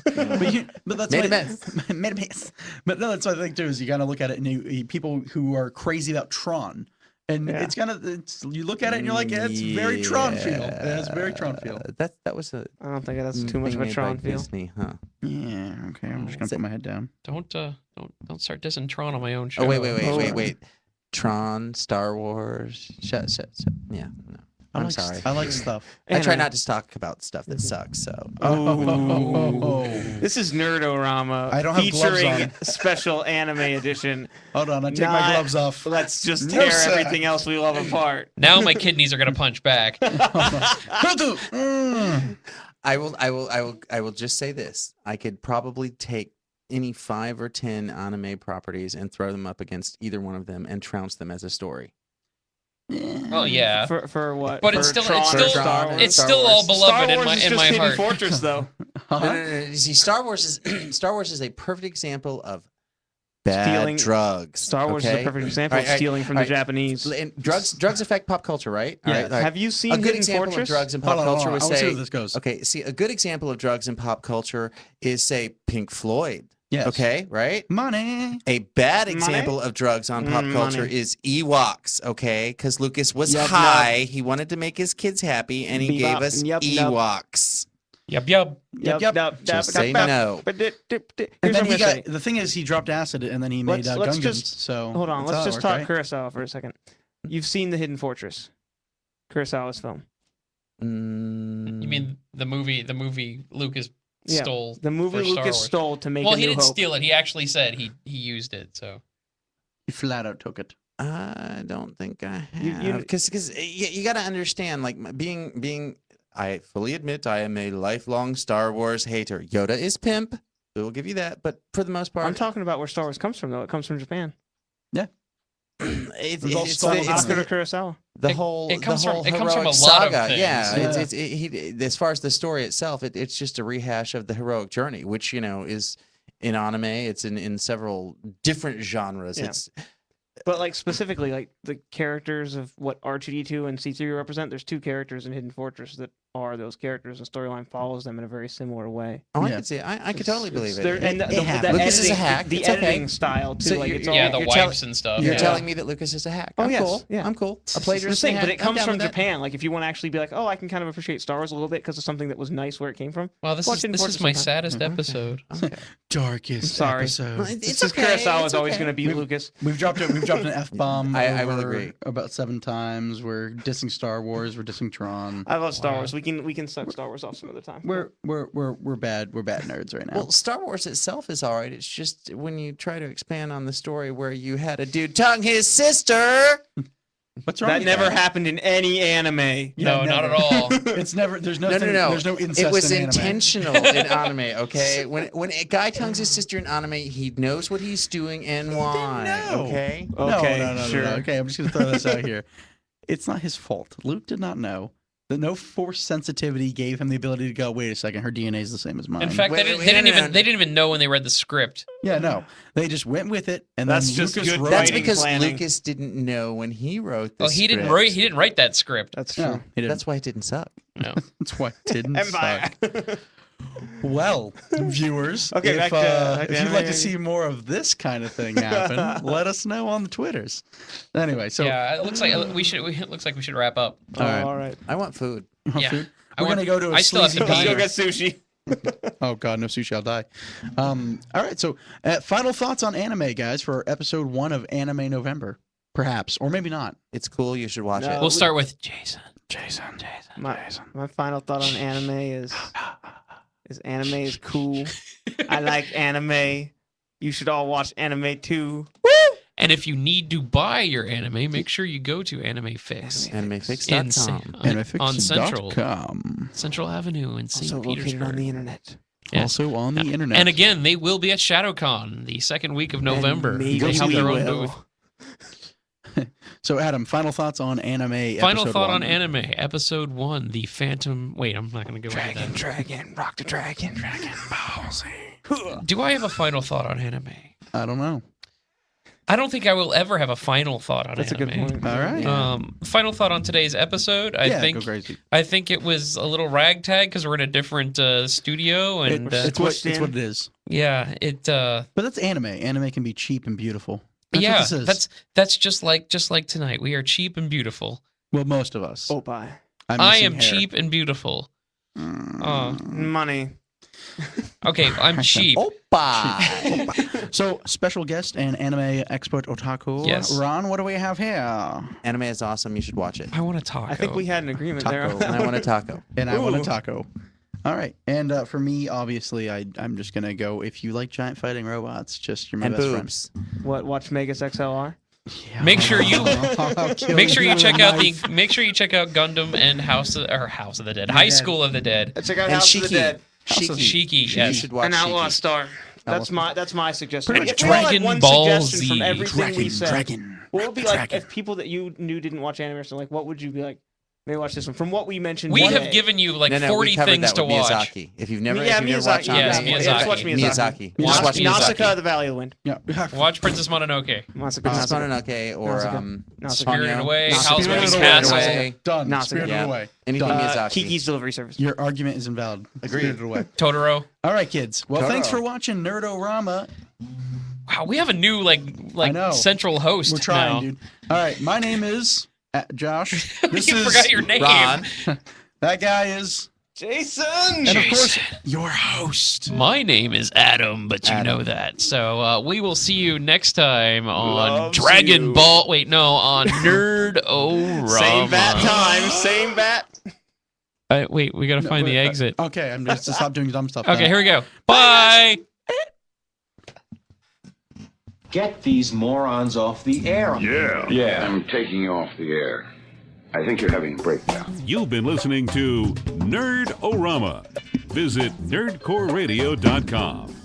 But that's Made a why- mess. made a mess. But no, that's what I think too. Is you kind of look at it, and people who are crazy about Tron, and it's kind of you look at it and you're like, yeah, it's very Tron feel. It has very Tron feel. That was a. I don't think that's too much thing of a made Tron by feel. Disney, huh? Yeah. Okay. I'm just gonna put my head down. Don't start dissing Tron on my own show. Oh wait. Tron, Star Wars. Shut. Yeah. No. I'm sorry. I like stuff. I try not to talk about stuff that sucks. So. Oh. This is Nerd-O-Rama I don't have gloves featuring on. special anime edition. Hold on. I take my Not- gloves off. Let's just No, tear sir. everything else we love apart. Now my kidneys are gonna punch back. I will just say this. I could probably take any 5 or 10 anime properties and throw them up against either one of them and trounce them as a story. Oh yeah. For what? But For it's still Tron it's or still Star Wars? it's still all Star beloved Wars in is just my Hidden heart. Fortress, though. Uh-huh. No. You see, Star Wars is a perfect example of bad Stealing- drugs. Star Wars is okay? a perfect example All of right, stealing from all the right. Japanese. And drugs affect pop culture, right? All Yes. right, all right. Have you seen A good Hidden example Fortress? of drugs in pop Hold on, culture hold on. would I wanna see say. where this goes. Okay, see, a good example of drugs in pop culture is, say, Pink Floyd. Yes. Okay, right? Money. A bad Money? example of drugs on pop culture Money. is Ewoks, okay? Because Lucas was Yup, high. He wanted to make his kids happy, and he gave Bebop, us yup, yup. Ewoks. Yep. Just say no. But here's And what then I'm he gonna got say. the thing is he dropped acid and then he made Let's Gungans. just- So Hold on, that's let's how it just worked, talk right? Kurosawa for a second. You've seen The Hidden Fortress, Kurosawa's film. You mean the movie Lucas Yeah, stole? The movie for Star Lucas Wars. stole to make Well, A he New didn't Hope. steal it. He actually said he used it. So He flat out took it. I don't think I You- have. you- Because you got to understand, like, being, I fully admit I am a lifelong Star Wars hater. Yoda is pimp. We will give you that. But for the most part, I'm talking about where Star Wars comes from, though. It comes from Japan. it's, It was all it's, stolen the, from it's Oscar the, to Kurosawa. the It- whole it comes the whole from- it comes from heroic a lot of saga. things. Yeah, Yeah. as far as the story itself, it's just a rehash of the heroic journey, which is in anime. It's in several different genres. Yeah. It's But like specifically, like the characters of what R2D2 and C3 represent. There's two characters in Hidden Fortress that are those characters. The storyline follows them in a very similar way. I Yeah. could see. I could totally believe it. There- and the happens. Lucas is a editing- hack. The It's okay. editing style too. So like you're- it's all, yeah, the you're wipes and stuff. You're yeah. telling me that Lucas is a hack. Oh, I'm yes, cool. yeah. I'm cool. A It's the plagiarist. thing, and a but hack. it comes I'm down from with that. Japan. Like if you want to actually be like, oh, I can kind of appreciate Star Wars a little bit because of something that was nice where it came from. Wow, this Watch is Hidden this is Fortress my sometime. saddest episode. Okay. Darkest Sorry. episode. Well, It's it's just okay. Kurosawa is It's always okay. going to be Lucas. We've dropped an F bomb. I will agree. About 7 times. We're dissing Star Wars. We're dissing Tron. I love Star Wow. Wars. We can suck Star Wars off some other time. We're bad. We're bad nerds right now. Well, Star Wars itself is all right. It's just when you try to expand on the story where you had a dude tongue his sister. What's wrong? That with never happened in any anime. Yeah, No, not never. at all. It's never. There's no. No. There's no incest It was in anime. intentional in anime. Okay, when a guy tongues his sister in anime, he knows what he's doing and why. know. Okay. Okay, no, sure. Okay, I'm just gonna throw this out here. It's not his fault. Luke did not know that no force sensitivity gave him the ability to go. Wait a second, her DNA is the same as mine. In fact, Wait, they wait, didn't no, no, even no. they didn't even know when they read the script. yeah, no, they just went with it, and That's then just Lucas good wrote. That's writing because planning. Lucas didn't know when he wrote the Oh, he didn't script. write. He didn't write that script. That's true. No, he didn't. That's why it didn't suck. No. That's why it didn't And suck. bye. Well, viewers, Okay, if, back to if you'd like to anime. see more of this kind of thing happen, let us know on the Twitters. Anyway, so yeah, it looks like we should. It looks like we should wrap up. all right. All right. I want food. Yeah. Food? I We're want- gonna go to a I still have sleazy to pee. diner. Let's go get sushi. Oh God, no sushi, I'll die. All right, so final thoughts on anime, guys, for episode 1 of Anime November, perhaps, or maybe not. It's cool. You should watch No. it. We'll start with Jason. My final thought on anime is anime is cool. I like anime. You should all watch anime too. And if you need to buy your anime, make sure you go to Anime Fix AnimeFix.com. on Central AnimeFix.com. Avenue in St. Also located Petersburg. on the internet. Yeah. Also on the internet. And again, they will be at ShadowCon the second week of November. maybe They have we their own will. booth. So Adam, final thoughts on anime. Final episode thought 1. on anime, episode 1, the Phantom. Wait, I'm not going to go into that. Dragon, rock the dragon. Do I have a final thought on anime? I don't know. I don't think I will ever have a final thought on That's a anime. good point. All right. Final thought on today's episode. Go crazy. I think it was a little ragtag because we're in a different studio, and It's what it is. yeah, it. But that's anime. Anime can be cheap and beautiful. That's what Yeah, this is. that's just like tonight. We are cheap and beautiful. Well, most of us. Oh, bye. I'm I missing am hair. cheap and beautiful. Money. Okay, I'm cheap. Oppa. So, special guest and anime expert otaku. Yes. Ron, what do we have here? Anime is awesome. You should watch it. I want to talk. I think we had an agreement there. Taco. And I want a taco. And I want a Ooh. taco. All right. And for me, obviously, I'm just going to go, if you like giant fighting robots, just you're my And best boobs. What? Watch Megas XLR. friend. Make sure you I'll kill make sure you with check a out knife. Make sure you check out Gundam and House of the Dead. High Dead. School of the Dead. Check out And House of the Shiki. Dead. Shiki, You yes. should watch An Outlaw Shiki. Star. That's my suggestion. Pretty much If we had, Dragon one Ball suggestion from Z. everything we said. Dragon. What would be like Dragon. if people that you knew didn't watch anime or something? Like, what would you be like? Maybe watch this one. From what we mentioned, We today- have given you like No, 40 we covered things that to with watch. Miyazaki. If you've never, Yeah, if you've never watched Miyazaki. Yes, anime, Miyazaki. Just watch Miyazaki. Watch Just watch Miyazaki. Nausicaa, the Valley of the Wind. Yeah. Watch Princess Mononoke. Nausicaa. Princess Nausicaa. Mononoke or Nausicaa. Spirited Ponyo. Away. Nausicaa. Howl's Spirited Moving Away. Castle. Away. Done. Nausicaa. Spirited Yeah. Away. Anything Done. Miyazaki. Kiki's Delivery Service. Your argument is invalid. Agreed. Spirited Away. Totoro. All right, kids. Well, thanks Totoro. for watching Nerd-O-Rama. Wow, we have a new like I know. central host. We're trying, now. dude. All right, my name is Josh. This You is forgot your name. Ron. That guy is, Jason. and of course, your host. My name is Adam, but you Adam. know that. So we will see you next time on Loves Dragon you. Ball. Wait, no, on Nerd-O-Rama. Same bat time. Same bat. Wait, we gotta find the exit. Okay, I'm just to stop doing dumb stuff. Okay, here we go. Bye. Get these morons off the air. Yeah, I'm taking you off the air. I think you're having a breakdown. You've been listening to Nerd-O-Rama. Visit nerdcoreradio.com.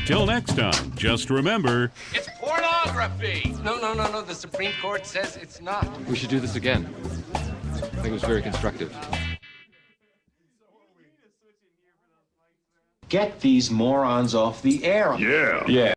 Till next time, just remember, It's pornography! No. The Supreme Court says it's not. We should do this again. I think it was very constructive. Get these morons off the air. Yeah.